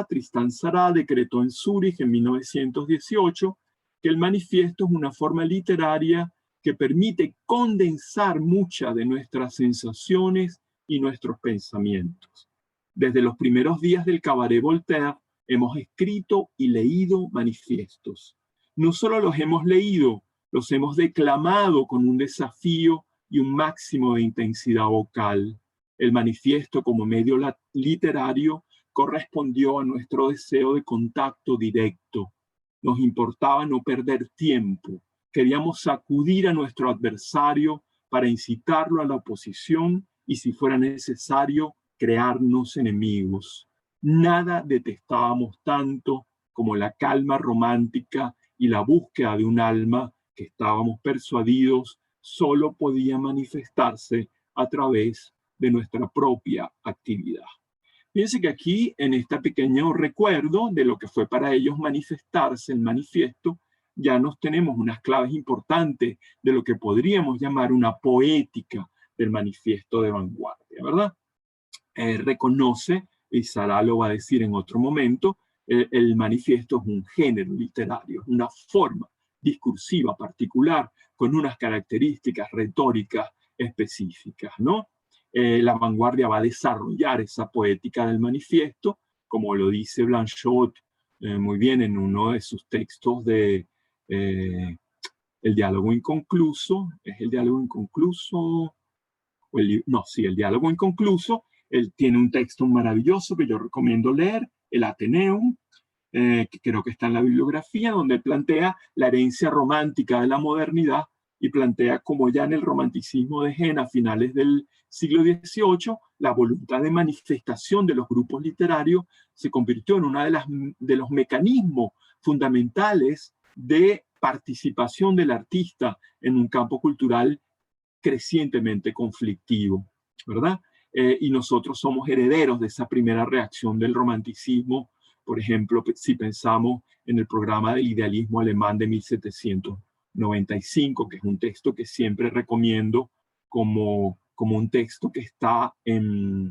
Tristan Tzara decretó en Zúrich en 1918 que el manifiesto es una forma literaria que permite condensar muchas de nuestras sensaciones y nuestros pensamientos. Desde los primeros días del Cabaret Voltaire hemos escrito y leído manifiestos. No solo los hemos leído, los hemos declamado con un desafío y un máximo de intensidad vocal. El manifiesto como medio literario correspondió a nuestro deseo de contacto directo. Nos importaba no perder tiempo. Queríamos sacudir a nuestro adversario para incitarlo a la oposición y, si fuera necesario, crearnos enemigos. Nada detestábamos tanto como la calma romántica y la búsqueda de un alma que estábamos persuadidos solo podía manifestarse a través de nuestra propia actividad. Fíjense que aquí, en este pequeño recuerdo de lo que fue para ellos manifestarse el manifiesto, ya nos tenemos unas claves importantes de lo que podríamos llamar una poética del manifiesto de vanguardia, ¿verdad? Reconoce, y Tzara lo va a decir en otro momento, el manifiesto es un género literario, una forma discursiva particular con unas características retóricas específicas, ¿no? La vanguardia va a desarrollar esa poética del manifiesto, como lo dice Blanchot muy bien en uno de sus textos de El diálogo inconcluso. ¿Es el diálogo inconcluso? El diálogo inconcluso. Él tiene un texto maravilloso que yo recomiendo leer, el Ateneum, que creo que está en la bibliografía, donde plantea la herencia romántica de la modernidad y plantea como ya en el romanticismo de Jena a finales del siglo XVIII, la voluntad de manifestación de los grupos literarios se convirtió en uno de los mecanismos fundamentales de participación del artista en un campo cultural crecientemente conflictivo, ¿verdad? Y nosotros somos herederos de esa primera reacción del romanticismo. Por ejemplo, si pensamos en el programa del idealismo alemán de 1795, que es un texto que siempre recomiendo como un texto que está en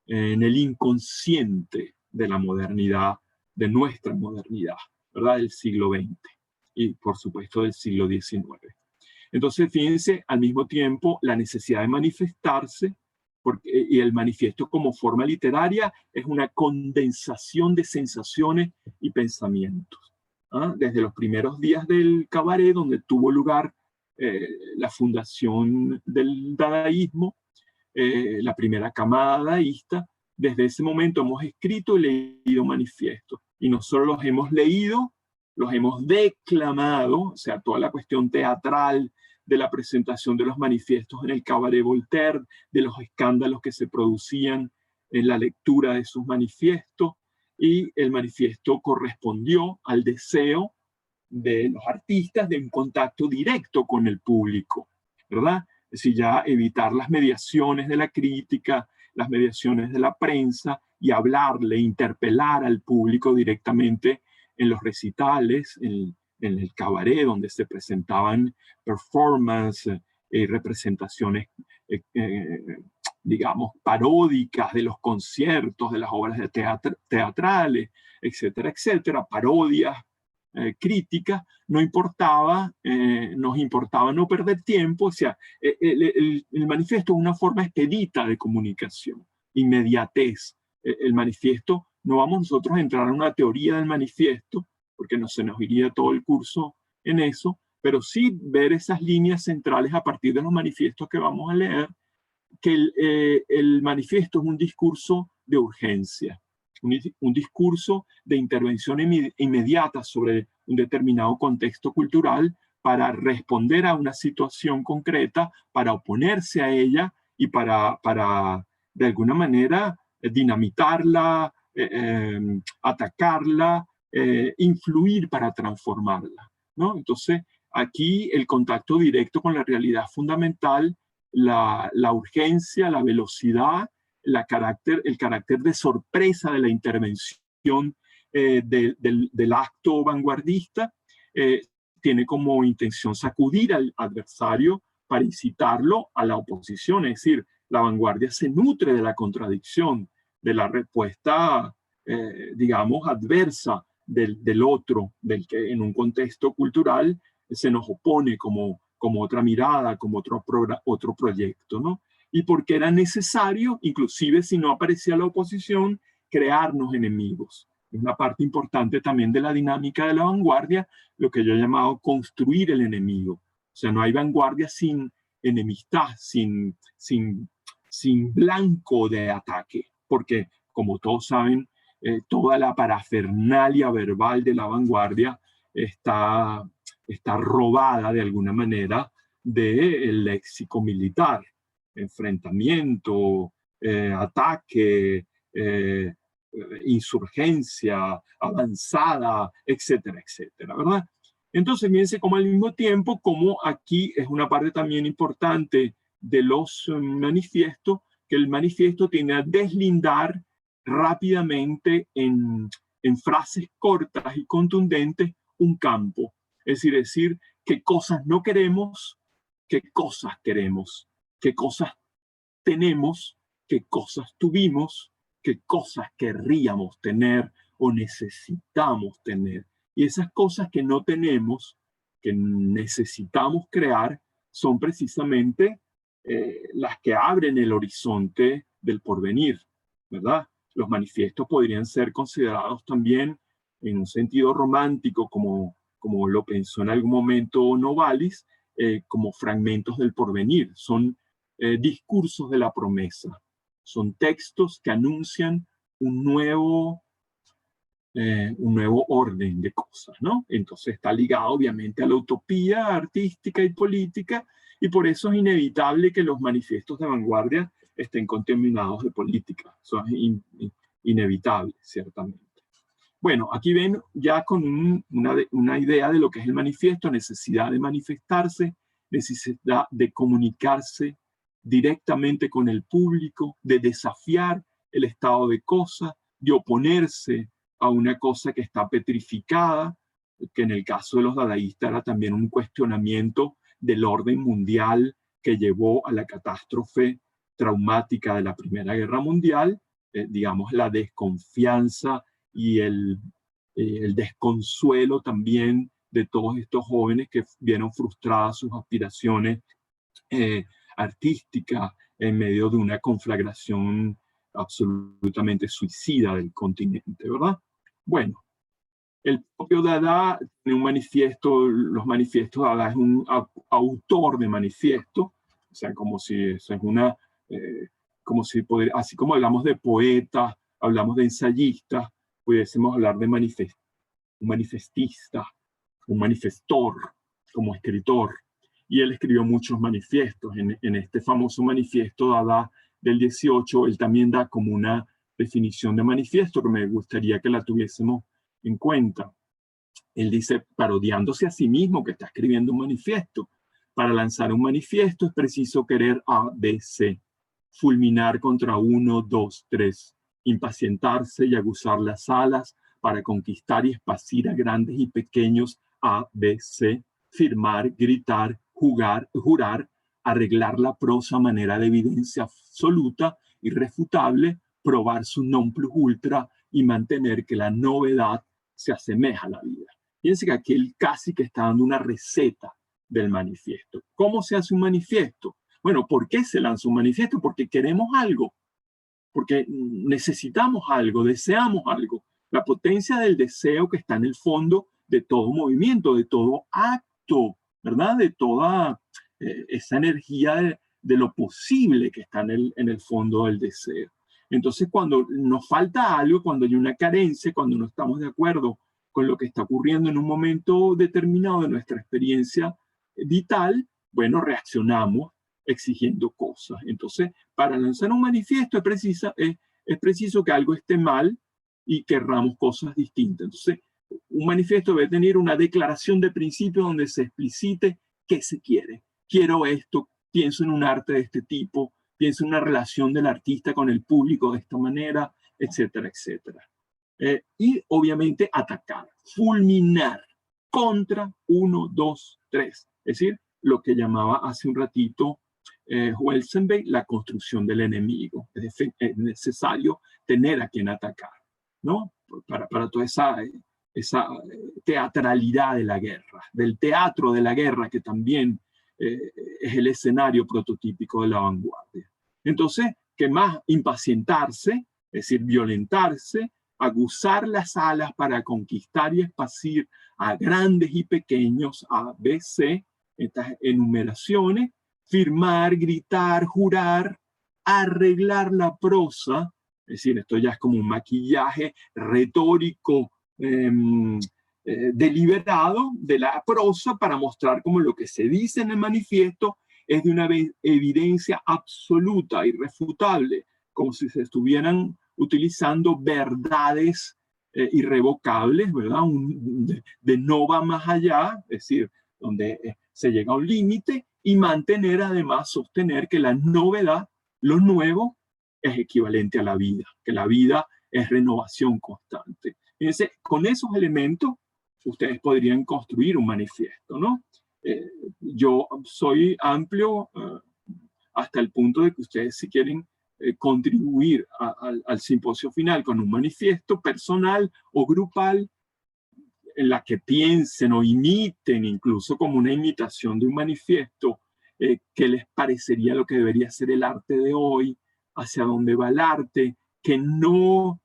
el inconsciente de la modernidad, de nuestra modernidad, ¿verdad? Del siglo XX y, por supuesto, del siglo XIX. Entonces, fíjense, al mismo tiempo, la necesidad de manifestarse, y el manifiesto como forma literaria es una condensación de sensaciones y pensamientos. Desde los primeros días del cabaret, donde tuvo lugar la fundación del dadaísmo, la primera camada dadaísta, desde ese momento hemos escrito y leído manifiestos. Y no solo los hemos leído, los hemos declamado, o sea, toda la cuestión teatral de la presentación de los manifiestos en el Cabaret Voltaire, de los escándalos que se producían en la lectura de sus manifiestos, y el manifiesto correspondió al deseo de los artistas de un contacto directo con el público, ¿verdad? Es decir, ya evitar las mediaciones de la crítica, las mediaciones de la prensa, y hablarle, interpelar al público directamente en los recitales, en el cabaret, donde se presentaban performances y representaciones, digamos, paródicas de los conciertos, de las obras de teatrales, etcétera, etcétera, parodias, críticas. Nos importaba no perder tiempo. O sea, el manifiesto es una forma expedita de comunicación, inmediatez. El manifiesto, no vamos nosotros a entrar en una teoría del manifiesto, porque no se nos iría todo el curso en eso, pero sí ver esas líneas centrales a partir de los manifiestos que vamos a leer, que el manifiesto es un discurso de urgencia, un discurso de intervención inmediata sobre un determinado contexto cultural para responder a una situación concreta, para oponerse a ella y para de alguna manera, dinamitarla, atacarla, influir para transformarla, ¿no? Entonces, aquí el contacto directo con la realidad fundamental, la urgencia, la velocidad, el carácter de sorpresa de la intervención del acto vanguardista, tiene como intención sacudir al adversario para incitarlo a la oposición. Es decir, la vanguardia se nutre de la contradicción, de la respuesta, digamos, adversa del otro, del que en un contexto cultural se nos opone como otra mirada, como otro proyecto, ¿no? Y porque era necesario, inclusive si no aparecía la oposición, crearnos enemigos. Es una parte importante también de la dinámica de la vanguardia, lo que yo he llamado construir el enemigo. O sea, no hay vanguardia sin enemistad, sin blanco de ataque, porque como todos saben, toda la parafernalia verbal de la vanguardia está robada de alguna manera del léxico militar, enfrentamiento, ataque, insurgencia, avanzada, etcétera, etcétera, ¿verdad? Entonces, fíjense cómo al mismo tiempo, como aquí es una parte también importante de los manifiestos, que el manifiesto tiene a deslindar rápidamente en frases cortas y contundentes un campo. Es decir, qué cosas no queremos, qué cosas queremos, qué cosas tenemos, qué cosas tuvimos, qué cosas querríamos tener o necesitamos tener. Y esas cosas que no tenemos, que necesitamos crear, son precisamente las que abren el horizonte del porvenir, ¿verdad? Los manifiestos podrían ser considerados también en un sentido romántico, como lo pensó en algún momento Novalis, como fragmentos del porvenir. Son discursos de la promesa. Son textos que anuncian un nuevo un nuevo orden de cosas, ¿no? Entonces está ligado obviamente a la utopía artística y política, y por eso es inevitable que los manifiestos de vanguardia estén contaminados de política. Eso es inevitable, ciertamente. Bueno, aquí ven ya con una idea de lo que es el manifiesto: necesidad de manifestarse, necesidad de comunicarse directamente con el público, de desafiar el estado de cosas, de oponerse a una cosa que está petrificada, que en el caso de los dadaístas era también un cuestionamiento del orden mundial que llevó a la catástrofe traumática de la Primera Guerra Mundial, digamos la desconfianza y el desconsuelo también de todos estos jóvenes que vieron frustradas sus aspiraciones artísticas en medio de una conflagración absolutamente suicida del continente, ¿verdad? Bueno, el propio Dada tiene un manifiesto, los manifiestos, Dada es un autor de manifiesto, o sea, como si eso es una, así como hablamos de poetas, hablamos de ensayistas, pudiésemos hablar de un manifestista, un manifestor, como escritor. Y él escribió muchos manifiestos. En este famoso manifiesto Dada del 18, él también da como una definición de manifiesto que me gustaría que la tuviésemos en cuenta. Él dice, parodiándose a sí mismo, que está escribiendo un manifiesto: para lanzar un manifiesto es preciso querer A, B, C, fulminar contra 1, 2, 3, impacientarse y aguzar las alas para conquistar y esparcir a grandes y pequeños A, B, C, firmar, gritar, jurar, arreglar la prosa a manera de evidencia absoluta, irrefutable, probar su non plus ultra y mantener que la novedad se asemeja a la vida. Fíjense que aquí él casi que está dando una receta del manifiesto. ¿Cómo se hace un manifiesto? Bueno, ¿por qué se lanza un manifiesto? Porque queremos algo, porque necesitamos algo, deseamos algo. La potencia del deseo que está en el fondo de todo movimiento, de todo acto, ¿verdad? De toda esa energía de lo posible que está en el fondo del deseo. Entonces, cuando nos falta algo, cuando hay una carencia, cuando no estamos de acuerdo con lo que está ocurriendo en un momento determinado de nuestra experiencia vital, bueno, reaccionamos exigiendo cosas. Entonces, para lanzar un manifiesto es preciso que algo esté mal y querramos cosas distintas. Entonces, un manifiesto debe tener una declaración de principio donde se explicite qué se quiere. Quiero esto, pienso en un arte de este tipo, pienso en una relación del artista con el público de esta manera, etcétera, etcétera. Y obviamente atacar, fulminar, contra 1, 2, 3. Es decir, lo que llamaba hace un ratito Welsenbeck la construcción del enemigo. Es necesario tener a quien atacar, ¿no? Para toda esa teatralidad de la guerra, del teatro de la guerra, que también es el escenario prototípico de la vanguardia. Entonces, ¿qué más? Impacientarse, es decir, violentarse, aguzar las alas para conquistar y esparcir a grandes y pequeños, A, B, C, estas enumeraciones, firmar, gritar, jurar, arreglar la prosa, es decir, esto ya es como un maquillaje retórico deliberado de la prosa para mostrar como lo que se dice en el manifiesto es de una evidencia absoluta, irrefutable, como si se estuvieran utilizando verdades irrevocables, ¿verdad? De no va más allá, es decir, donde se llega a un límite, y mantener además, sostener que la novedad, lo nuevo, es equivalente a la vida, que la vida es renovación constante. Fíjense, con esos elementos ustedes podrían construir un manifiesto, ¿no? Yo soy amplio hasta el punto de que ustedes, si quieren contribuir al simposio final con un manifiesto personal o grupal, en la que piensen o imiten, incluso como una imitación de un manifiesto, qué les parecería lo que debería ser el arte de hoy, hacia dónde va el arte, que no,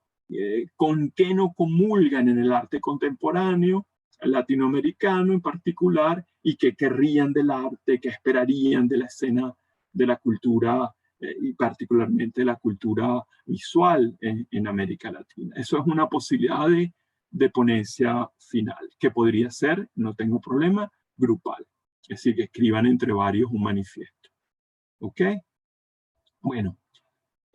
con qué no comulgan en el arte contemporáneo, latinoamericano en particular, y qué querrían del arte, qué esperarían de la escena de la cultura, y particularmente de la cultura visual en América Latina. Eso es una posibilidad de ponencia final, que podría ser, no tengo problema, grupal. Es decir, que escriban entre varios un manifiesto. ¿Ok? Bueno,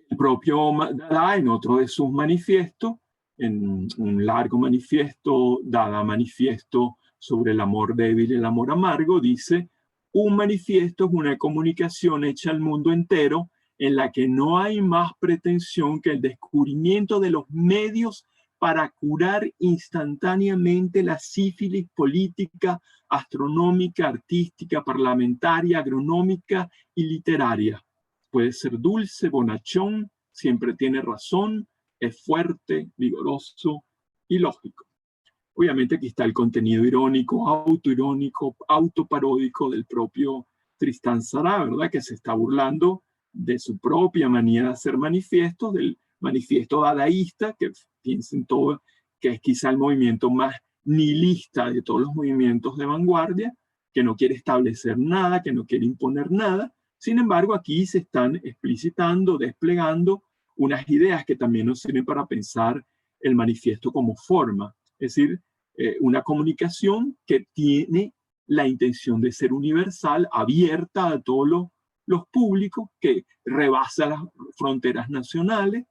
el propio Dada, en otro de sus manifiestos, en un largo manifiesto, Dada Manifiesto sobre el amor débil y el amor amargo, dice: un manifiesto es una comunicación hecha al mundo entero en la que no hay más pretensión que el descubrimiento de los medios para curar instantáneamente la sífilis política, astronómica, artística, parlamentaria, agronómica y literaria. Puede ser dulce, bonachón, siempre tiene razón, es fuerte, vigoroso y lógico. Obviamente aquí está el contenido irónico, autoirónico, autoparódico del propio Tristán Tzara, ¿verdad? Que se está burlando de su propia manía de hacer manifiestos, del manifiesto dadaísta, que piensen todo, que es quizá el movimiento más nihilista de todos los movimientos de vanguardia, que no quiere establecer nada, que no quiere imponer nada. Sin embargo, aquí se están explicitando, desplegando unas ideas que también nos sirven para pensar el manifiesto como forma. Es decir, una comunicación que tiene la intención de ser universal, abierta a todos los públicos, que rebasa las fronteras nacionales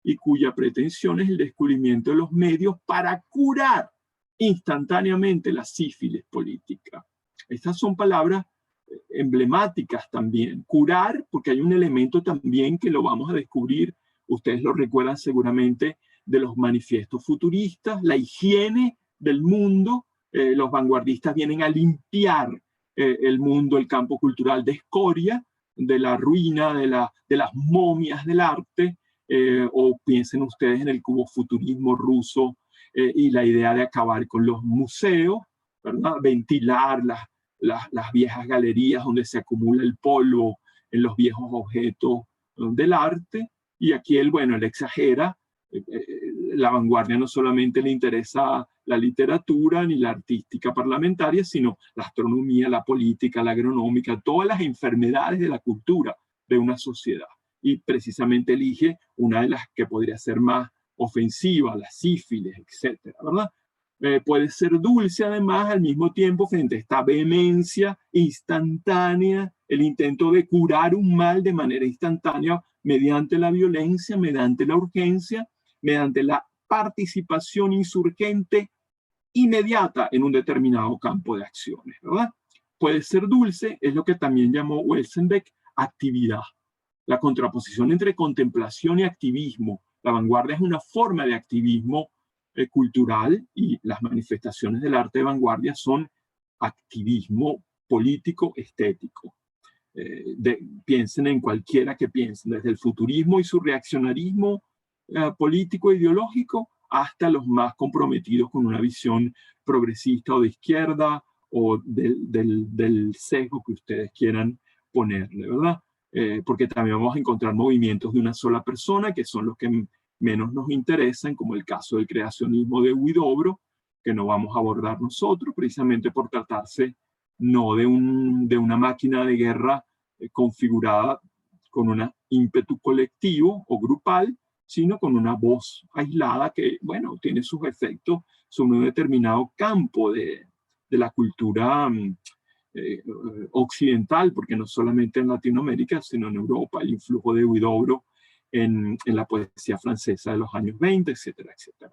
y cuya pretensión es el descubrimiento de los medios para curar instantáneamente la sífilis política. Estas son palabras emblemáticas también. Curar, porque hay un elemento también que lo vamos a descubrir, ustedes lo recuerdan seguramente, de los manifiestos futuristas, la higiene del mundo. Los vanguardistas vienen a limpiar el mundo, el campo cultural de escoria, de la ruina, de las momias del arte, o piensen ustedes en el cubofuturismo ruso y la idea de acabar con los museos, ¿verdad? Ventilar las viejas galerías donde se acumula el polvo en los viejos objetos del arte. Y aquí él exagera. La vanguardia no solamente le interesa la literatura ni la artística parlamentaria, sino la astronomía, la política, la agronómica, todas las enfermedades de la cultura de una sociedad. Y precisamente elige una de las que podría ser más ofensiva, la sífilis, etcétera, ¿verdad? Puede ser dulce además al mismo tiempo frente a esta vehemencia instantánea, el intento de curar un mal de manera instantánea mediante la violencia, mediante la urgencia, mediante la participación insurgente inmediata en un determinado campo de acciones, ¿verdad? Puede ser dulce, es lo que también llamó Welsenbeck actividad. La contraposición entre contemplación y activismo. La vanguardia es una forma de activismo cultural y las manifestaciones del arte de vanguardia son activismo político, estético. Piensen en cualquiera que piensen, desde el futurismo y su reaccionarismo político e ideológico hasta los más comprometidos con una visión progresista o de izquierda o del sesgo que ustedes quieran ponerle, ¿verdad? Porque también vamos a encontrar movimientos de una sola persona que son los que menos nos interesan, como el caso del creacionismo de Huidobro, que no vamos a abordar nosotros, precisamente por tratarse no de una máquina de guerra configurada con un ímpetu colectivo o grupal, sino con una voz aislada que, tiene sus efectos sobre un determinado campo de la cultura occidental, porque no solamente en Latinoamérica, sino en Europa, el influjo de Huidobro en la poesía francesa de los años 20, etcétera, etcétera.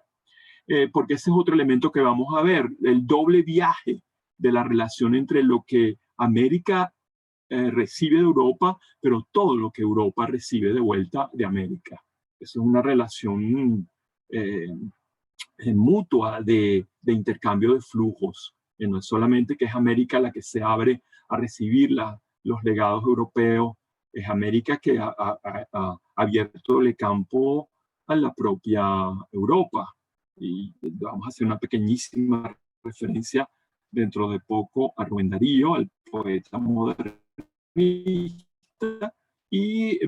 Porque ese es otro elemento que vamos a ver, el doble viaje de la relación entre lo que América recibe de Europa, pero todo lo que Europa recibe de vuelta de América. Eso es una relación mutua de intercambio de flujos. No es solamente que es América la que se abre a recibir los legados europeos, es América que ha abierto el campo a la propia Europa. Y vamos a hacer una pequeñísima referencia dentro de poco a Rubén Darío, al poeta modernista. Y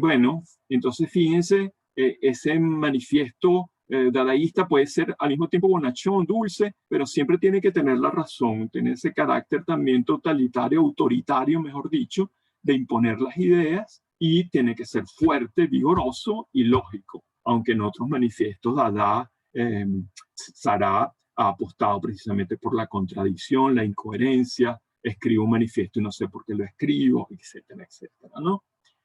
entonces fíjense, ese manifiesto dadaísta puede ser al mismo tiempo bonachón, dulce, pero siempre tiene que tener la razón, tener ese carácter también totalitario, autoritario, mejor dicho, de imponer las ideas, y tiene que ser fuerte, vigoroso y lógico, aunque en otros manifiestos Dada, Tzara ha apostado precisamente por la contradicción, la incoherencia, escribo un manifiesto y no sé por qué lo escribo, etcétera, etcétera, ¿no?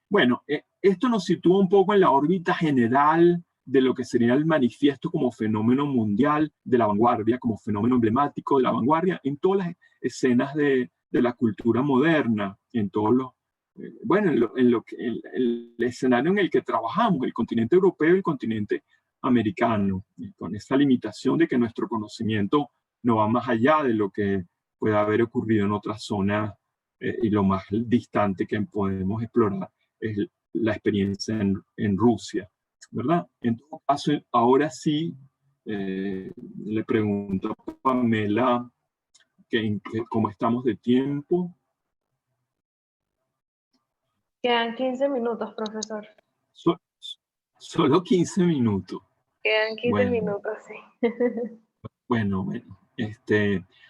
Bueno, esto nos sitúa un poco en la órbita general de lo que sería el manifiesto como fenómeno mundial de la vanguardia, como fenómeno emblemático de la vanguardia en todas las escenas de la cultura moderna, en todos los, bueno, el escenario en el que trabajamos, el continente europeo y el continente americano, con esta limitación de que nuestro conocimiento no va más allá de lo que pueda haber ocurrido en otras zonas, y lo más distante que podemos explorar es la experiencia en Rusia, ¿verdad? En todo caso, ahora sí, le pregunto a Pamela cómo estamos de tiempo. Quedan 15 minutos, profesor. Solo 15 minutos. Quedan 15 minutos, sí. Bueno,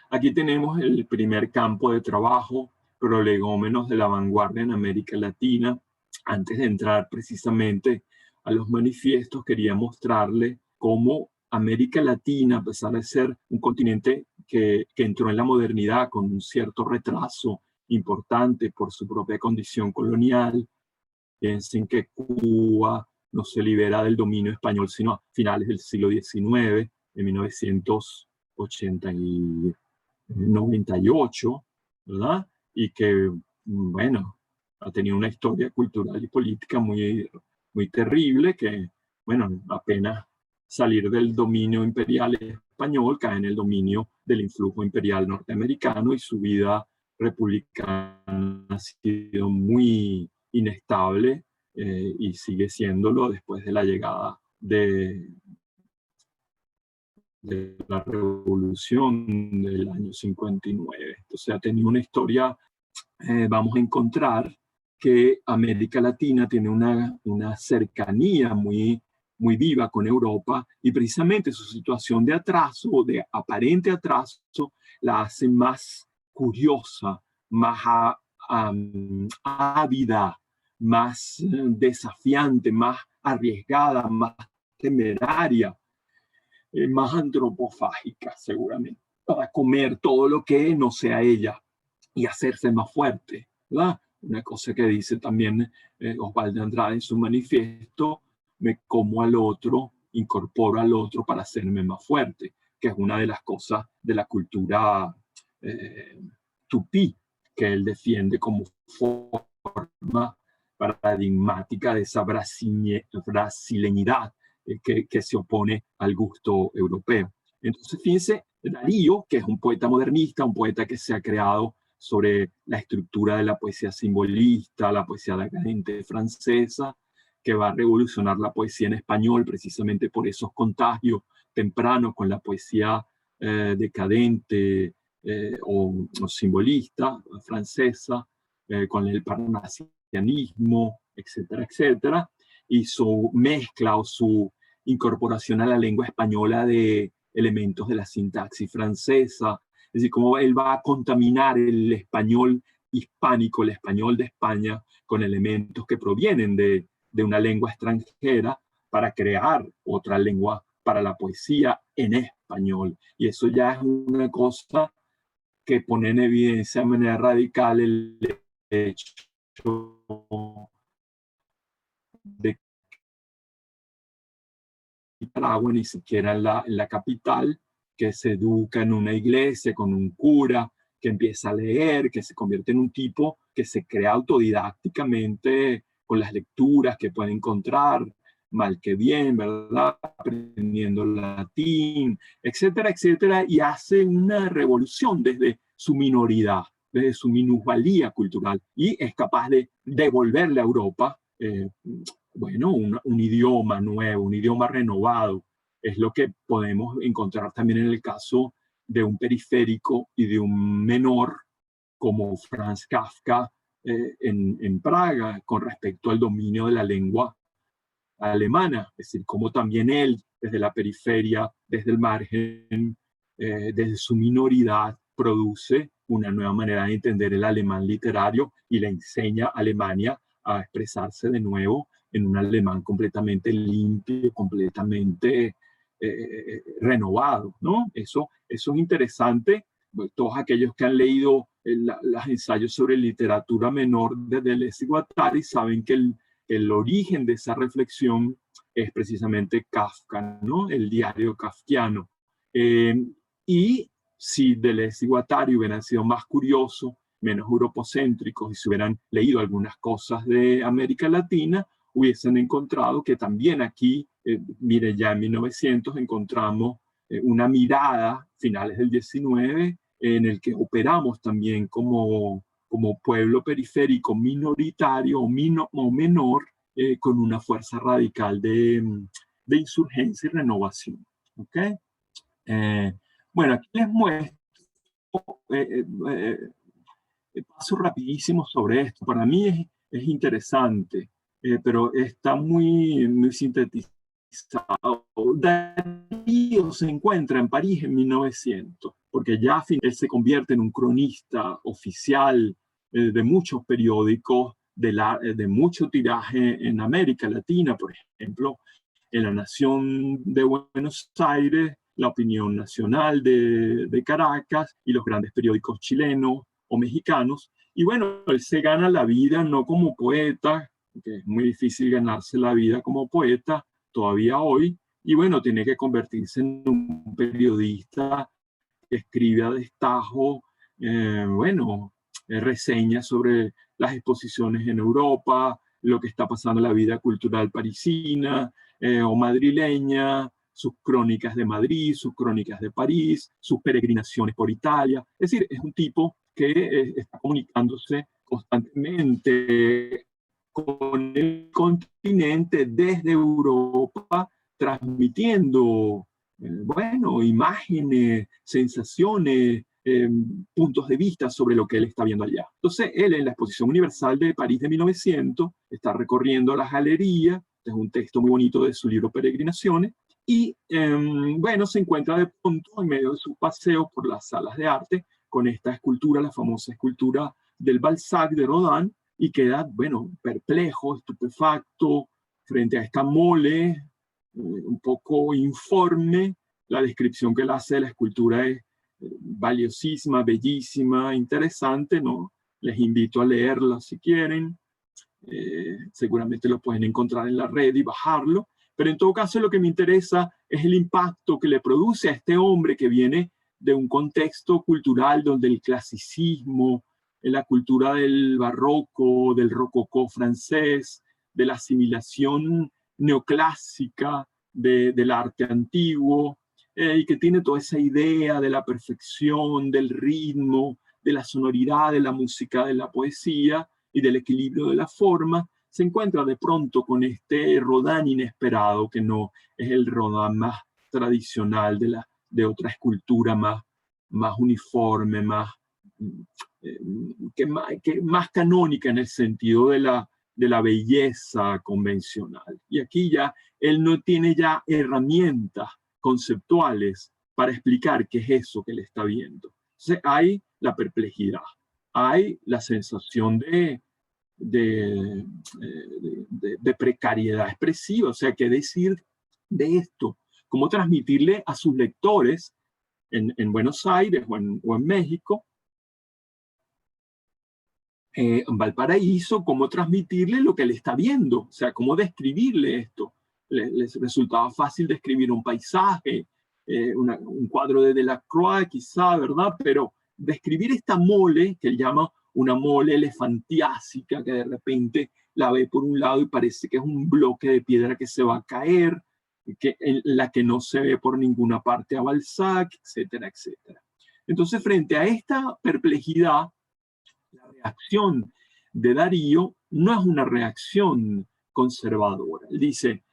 aquí tenemos el primer campo de trabajo, prolegómenos de la vanguardia en América Latina. Antes de entrar precisamente a los manifiestos, quería mostrarle cómo América Latina, a pesar de ser un continente que entró en la modernidad con un cierto retraso importante por su propia condición colonial, piensen que Cuba no se libera del dominio español sino a finales del siglo XIX, en 1998, ¿verdad? Y que, bueno, ha tenido una historia cultural y política muy, muy terrible, que, bueno, apenas salir del dominio imperial español cae en el dominio del influjo imperial norteamericano, y su vida republicana ha sido muy inestable, y sigue siéndolo después de la llegada de la revolución del año 59. Entonces ha tenido una historia. Vamos a encontrar que América Latina tiene una cercanía muy, muy viva con Europa, y precisamente su situación de atraso, o de aparente atraso, la hace más curiosa, más ávida, más desafiante, más arriesgada, más temeraria, más antropofágica seguramente, para comer todo lo que no sea ella y hacerse más fuerte, ¿verdad? Una cosa que dice también Osvaldo Andrade en su manifiesto: me como al otro, incorporo al otro para hacerme más fuerte, que es una de las cosas de la cultura tupí, que él defiende como forma paradigmática de esa brasileñidad que se opone al gusto europeo. Entonces, fíjense, Darío, que es un poeta modernista, un poeta que se ha creado sobre la estructura de la poesía simbolista, la poesía decadente francesa, que va a revolucionar la poesía en español precisamente por esos contagios tempranos con la poesía decadente o simbolista francesa, con el parnasianismo, etcétera, etcétera, y su mezcla o su incorporación a la lengua española de elementos de la sintaxis francesa. Es decir, cómo él va a contaminar el español hispánico, el español de España, con elementos que provienen de una lengua extranjera para crear otra lengua para la poesía en español. Y eso ya es una cosa que pone en evidencia de manera radical el hecho de que Nicaragua, ni siquiera en la capital, que se educa en una iglesia con un cura, que empieza a leer, que se convierte en un tipo que se crea autodidácticamente con las lecturas que puede encontrar, mal que bien, ¿verdad? Aprendiendo latín, etcétera, etcétera, y hace una revolución desde su minoridad, desde su minusvalía cultural, y es capaz de devolverle a Europa, bueno, un idioma nuevo, un idioma renovado. Es lo que podemos encontrar también en el caso de un periférico y de un menor como Franz Kafka en Praga, con respecto al dominio de la lengua alemana. Es decir, como también él, desde la periferia, desde el margen, desde su minoridad, produce una nueva manera de entender el alemán literario y le enseña a Alemania a expresarse de nuevo en un alemán completamente limpio, completamente renovado, ¿no? Eso es interesante. Todos aquellos que han leído los ensayos sobre literatura menor de Deleuze y Guattari saben que el origen de esa reflexión es precisamente Kafka, ¿no? El diario kafkiano. Y si Deleuze y Guattari hubieran sido más curiosos, menos europocéntricos, y si hubieran leído algunas cosas de América Latina, hubiesen encontrado que también aquí, mire, ya en 1900 encontramos una mirada, finales del 19, en el que operamos también como pueblo periférico minoritario o menor, con una fuerza radical de insurgencia y renovación. ¿Okay? Bueno, aquí les muestro, paso rapidísimo sobre esto. Para mí es interesante, pero está muy sintetizado. Darío se encuentra en París en 1900, porque ya él se convierte en un cronista oficial de muchos periódicos, de mucho tiraje en América Latina, por ejemplo, en La Nación de Buenos Aires, La Opinión Nacional de Caracas y los grandes periódicos chilenos o mexicanos. Y bueno, él se gana la vida no como poeta, que es muy difícil ganarse la vida como poeta todavía hoy, y bueno, tiene que convertirse en un periodista que escribe a destajo, reseñas sobre las exposiciones en Europa, lo que está pasando en la vida cultural parisina o madrileña, sus crónicas de Madrid, sus crónicas de París, sus peregrinaciones por Italia. Es decir, es un tipo que está comunicándose constantemente con el continente desde Europa, transmitiendo, imágenes, sensaciones, puntos de vista sobre lo que él está viendo allá. Entonces, él en la Exposición Universal de París de 1900 está recorriendo las galerías, es un texto muy bonito de su libro Peregrinaciones, y se encuentra de pronto en medio de sus paseos por las salas de arte con esta escultura, la famosa escultura del Balzac de Rodin, y queda, perplejo, estupefacto frente a esta mole, un poco informe. La descripción que él hace de la escultura es valiosísima, bellísima, interesante, ¿no? Les invito a leerla si quieren. Seguramente lo pueden encontrar en la red y bajarlo. Pero en todo caso lo que me interesa es el impacto que le produce a este hombre que viene de un contexto cultural donde el clasicismo, la cultura del barroco, del rococó francés, de la asimilación neoclásica del arte antiguo, y que tiene toda esa idea de la perfección, del ritmo, de la sonoridad, de la música, de la poesía y del equilibrio de la forma, se encuentra de pronto con este Rodin inesperado, que no es el Rodin más tradicional de otra escultura más uniforme, más canónica en el sentido de la belleza convencional. Y aquí ya él no tiene ya herramientas conceptuales para explicar qué es eso que él está viendo. Entonces hay la perplejidad, hay la sensación de precariedad expresiva, o sea, qué decir de esto, cómo transmitirle a sus lectores en Buenos Aires o en México, en Valparaíso, cómo transmitirle lo que él está viendo, o sea, cómo describirle esto. Les resultaba fácil describir un paisaje, un cuadro de Delacroix quizá, ¿verdad? Pero describir esta mole, que él llama una mole elefantiásica, que de repente la ve por un lado y parece que es un bloque de piedra que se va a caer, en la que no se ve por ninguna parte a Balzac, etcétera, etcétera. Entonces, frente a esta perplejidad, la reacción de Darío no es una reacción conservadora. Él dice,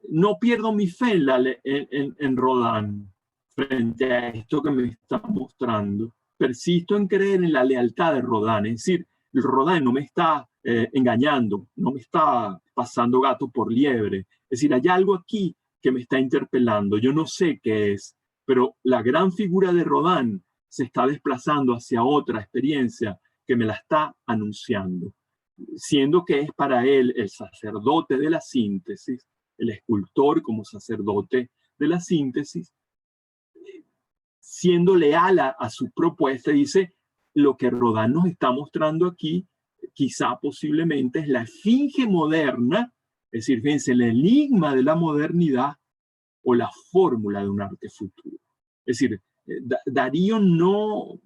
no pierdo mi fe en Rodin frente a esto que me está mostrando. Persisto en creer en la lealtad de Rodin. Es decir, el Rodin no me está engañando, no me está pasando gato por liebre. Es decir, hay algo aquí que me está interpelando. Yo no sé qué es, pero la gran figura de Rodin se está desplazando hacia otra experiencia que me la está anunciando, siendo que es para él el sacerdote de la síntesis, el escultor como sacerdote de la síntesis, siendo leal a su propuesta, dice, lo que Rodin nos está mostrando aquí, quizá posiblemente es la esfinge moderna, es decir, fíjense, el enigma de la modernidad o la fórmula de un arte futuro. Es decir, Darío no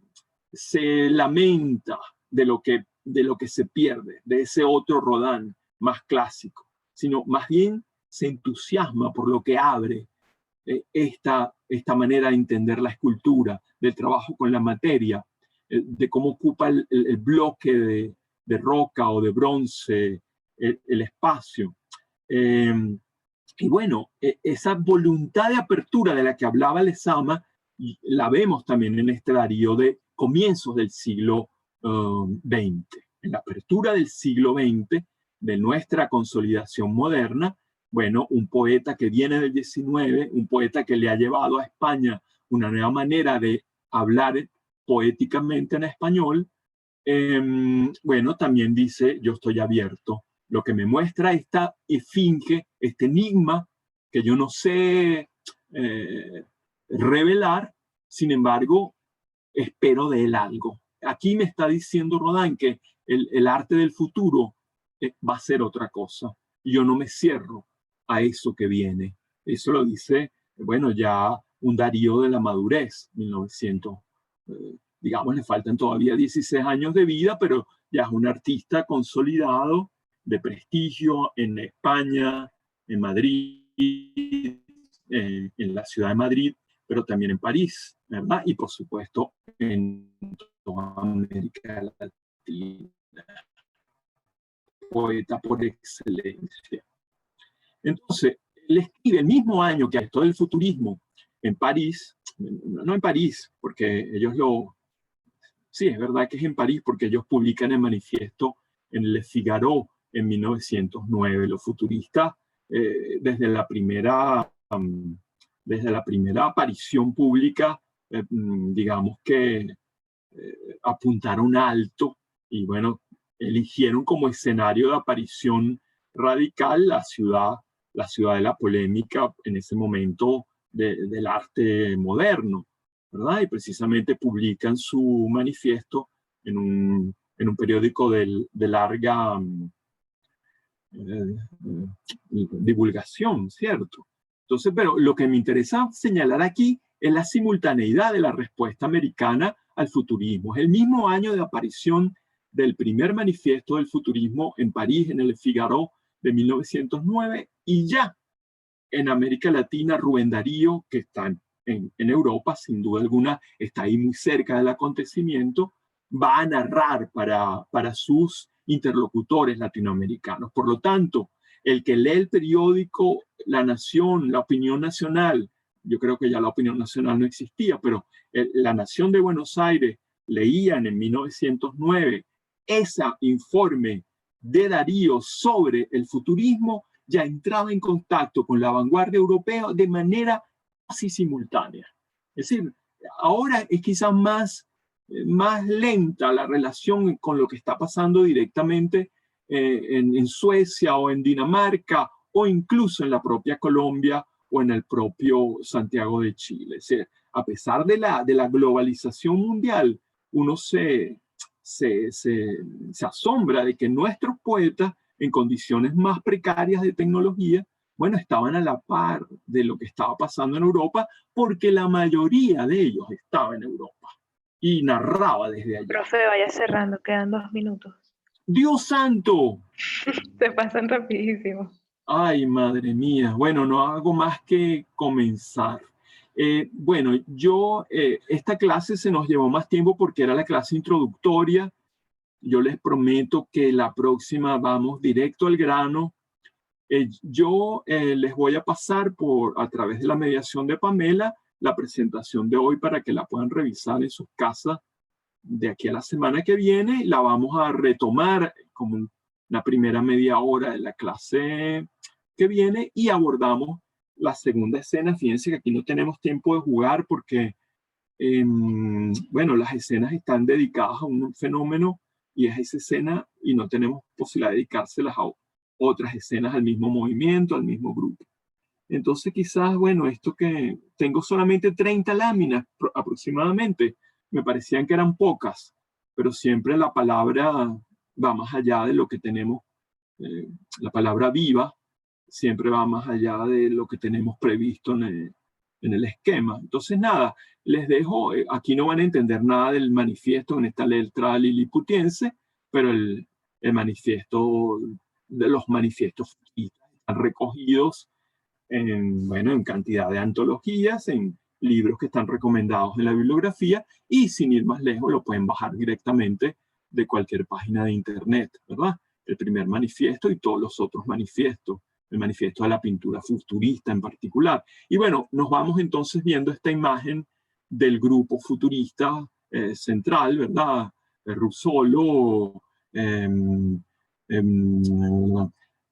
se lamenta de lo que se pierde, de ese otro Rodin más clásico, sino más bien se entusiasma por lo que abre esta manera de entender la escultura, del trabajo con la materia, de cómo ocupa el bloque de roca o de bronce el espacio. Y bueno, esa voluntad de apertura de la que hablaba Lezama, la vemos también en este Darío de comienzos del siglo XX. En la apertura del siglo XX, de nuestra consolidación moderna, bueno, un poeta que viene del XIX, un poeta que le ha llevado a España una nueva manera de hablar poéticamente en español, bueno, también dice, yo estoy abierto. Lo que me muestra esta esfinge, este enigma, que yo no sé revelar, sin embargo, espero de él algo. Aquí me está diciendo Rodin que el arte del futuro va a ser otra cosa. Yo no me cierro a eso que viene. Eso lo dice, bueno, ya un Darío de la madurez, 1900. Digamos, le faltan todavía 16 años de vida, pero ya es un artista consolidado, de prestigio en España, en Madrid, en la ciudad de Madrid, pero también en París, ¿verdad? Y por supuesto en toda América Latina. Poeta por excelencia. Entonces, él escribe el mismo año que esto del futurismo en París, no en París, porque ellos sí, es verdad que es en París, porque ellos publican el manifiesto en Le Figaro en 1909. Los futuristas, desde la primera aparición pública, digamos que apuntaron alto y bueno, eligieron como escenario de aparición radical la ciudad de la polémica en ese momento del arte moderno, ¿verdad? Y precisamente publican su manifiesto en un periódico de larga divulgación, ¿cierto? Entonces, pero lo que me interesa señalar aquí es la simultaneidad de la respuesta americana al futurismo. Es el mismo año de aparición del primer manifiesto del futurismo en París, en el Figaro de 1909, y ya en América Latina, Rubén Darío, que está en Europa, sin duda alguna, está ahí muy cerca del acontecimiento, va a narrar para sus interlocutores latinoamericanos. Por lo tanto, el que lee el periódico La Nación, La Opinión Nacional, yo creo que ya La Opinión Nacional no existía, pero La Nación de Buenos Aires leían en 1909 ese informe de Darío sobre el futurismo, ya entraba en contacto con la vanguardia europea de manera casi simultánea. Es decir, ahora es quizás más lenta la relación con lo que está pasando directamente en Suecia o en Dinamarca o incluso en la propia Colombia o en el propio Santiago de Chile. Es decir, a pesar de la globalización mundial, uno se asombra de que nuestros poetas, en condiciones más precarias de tecnología, bueno, estaban a la par de lo que estaba pasando en Europa, porque la mayoría de ellos estaba en Europa y narraba desde allá. Profe, vaya cerrando, quedan 2 minutos. ¡Dios santo! Se pasan rapidísimo. Ay, madre mía. Bueno, no hago más que comenzar. Bueno, esta clase se nos llevó más tiempo porque era la clase introductoria. Yo les prometo que la próxima vamos directo al grano. Yo les voy a pasar a través de la mediación de Pamela la presentación de hoy para que la puedan revisar en sus casas de aquí a la semana que viene. La vamos a retomar como una primera media hora de la clase que viene y abordamos la segunda escena. Fíjense que aquí no tenemos tiempo de jugar porque, bueno, las escenas están dedicadas a un fenómeno y es esa escena y no tenemos posibilidad de dedicárselas a otras escenas al mismo movimiento, al mismo grupo. Entonces quizás, bueno, esto que tengo solamente 30 láminas aproximadamente, me parecían que eran pocas, pero siempre la palabra va más allá de lo que tenemos, la palabra viva siempre va más allá de lo que tenemos previsto en el esquema. Entonces, nada, les dejo, aquí no van a entender nada del manifiesto en esta letra liliputiense, pero el manifiesto, de los manifiestos están recogidos bueno, en cantidad de antologías, en libros que están recomendados en la bibliografía, y sin ir más lejos lo pueden bajar directamente de cualquier página de internet, ¿verdad? El primer manifiesto y todos los otros manifiestos, el manifiesto de la pintura futurista en particular. Y bueno, nos vamos entonces viendo esta imagen del grupo futurista central, ¿verdad? Russolo,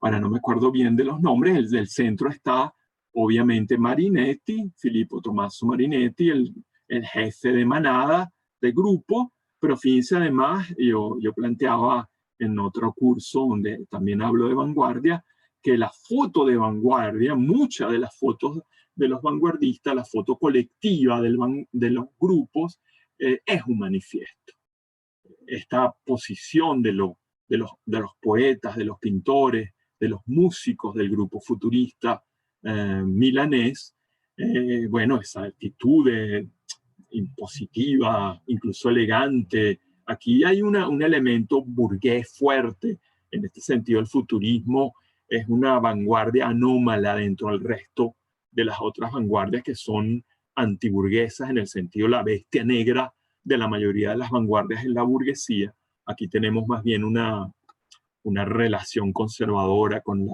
ahora no me acuerdo bien de los nombres, el del centro está obviamente Marinetti, Filippo Tommaso Marinetti, el jefe de manada, de grupo, pero fíjense además, yo planteaba en otro curso donde también hablo de vanguardia, que la foto de vanguardia, muchas de las fotos de los vanguardistas, la foto colectiva de los grupos, es un manifiesto. Esta posición de los poetas, de los pintores, de los músicos del grupo futurista milanés, bueno, esa actitud impositiva, incluso elegante. Aquí hay un elemento burgués fuerte. En este sentido, el futurismo es una vanguardia anómala dentro del resto de las otras vanguardias que son antiburguesas, en el sentido la bestia negra de la mayoría de las vanguardias en la burguesía. Aquí tenemos más bien una relación conservadora con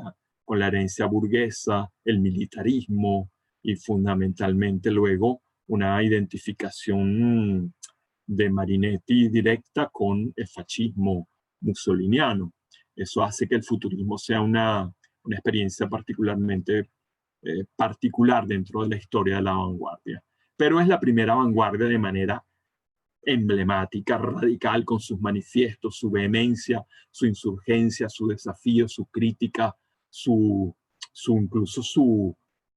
la herencia burguesa, el militarismo y fundamentalmente luego una identificación de Marinetti directa con el fascismo mussoliniano. Eso hace que el futurismo sea una experiencia particularmente particular dentro de la historia de la vanguardia. Pero es la primera vanguardia de manera emblemática, radical, con sus manifiestos, su vehemencia, su insurgencia, su desafío, su crítica, incluso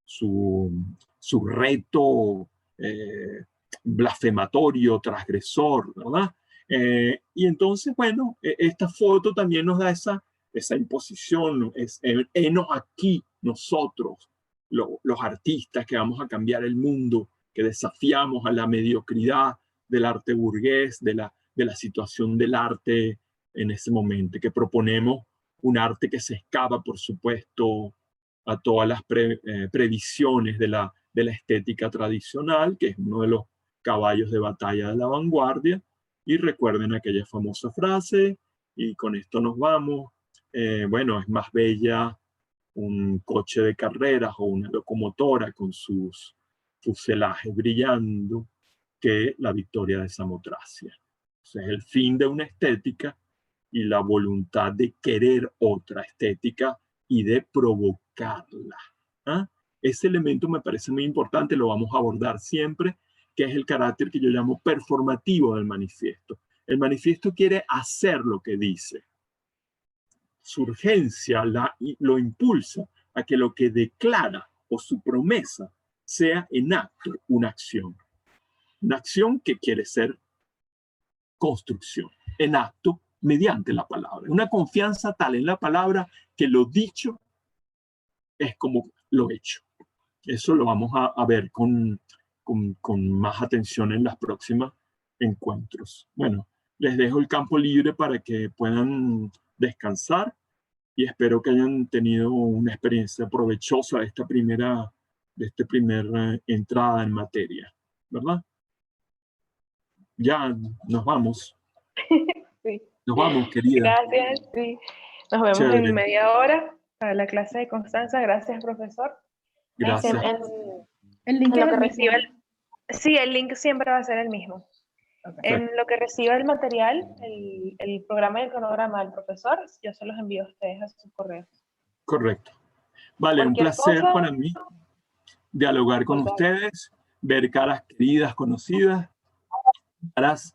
su reto blasfematorio, transgresor, ¿verdad? Y entonces, bueno, esta foto también nos da esa imposición, enos aquí nosotros, los artistas que vamos a cambiar el mundo, que desafiamos a la mediocridad del arte burgués, de la situación del arte en ese momento, que proponemos un arte que se escapa, por supuesto, a todas las previsiones de la estética tradicional, que es uno de los caballos de batalla de la vanguardia. Y recuerden aquella famosa frase, y con esto nos vamos, bueno, es más bella un coche de carreras o una locomotora con sus fuselajes brillando que la victoria de Samotracia. O es el fin de una estética y la voluntad de querer otra estética y de provocarla. ¿Ah? Ese elemento me parece muy importante, lo vamos a abordar siempre, que es el carácter que yo llamo performativo del manifiesto. El manifiesto quiere hacer lo que dice. Su urgencia lo impulsa a que lo que declara o su promesa sea en acto una acción. Una acción que quiere ser construcción, en acto, mediante la palabra. Una confianza tal en la palabra que lo dicho es como lo hecho. Eso lo vamos a ver con más atención en los próximos encuentros. Bueno, les dejo el campo libre para que puedan descansar y espero que hayan tenido una experiencia provechosa de esta primera entrada en materia, ¿verdad? Ya nos vamos. Sí. Nos vamos, querida. Gracias, sí. Nos vemos Chévere. en media hora para la clase de Constanza. Gracias, profesor. Gracias. El link En lo es que el reciba mismo. sí, el link siempre va a ser el mismo. Okay. En lo que reciba el material, el programa y el cronograma del profesor, yo se los envío a ustedes a sus correos. Correcto. Vale, un Cualquier placer cosa, para mí dialogar con ustedes, ver caras queridas, conocidas, caras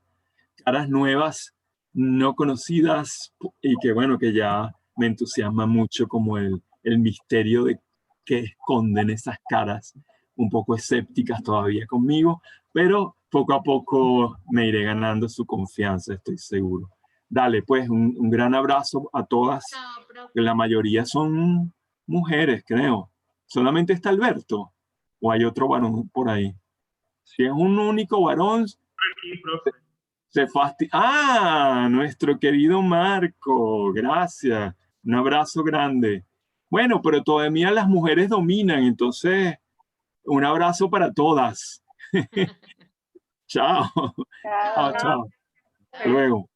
nuevas, no conocidas, y que bueno, que ya me entusiasma mucho como el misterio de que esconden esas caras un poco escépticas todavía conmigo, pero poco a poco me iré ganando su confianza, estoy seguro. Dale, pues, un gran abrazo a todas, Chao, profe. que la mayoría son mujeres, creo. ¿Solamente está Alberto? ¿O hay otro varón por ahí? Si es un único varón, Aquí, profe. se fastidia. ¡Ah! Nuestro querido Marco, gracias. Un abrazo grande. Bueno, pero todavía las mujeres dominan, entonces un abrazo para todas. Chao. Chao, chao. Hasta luego.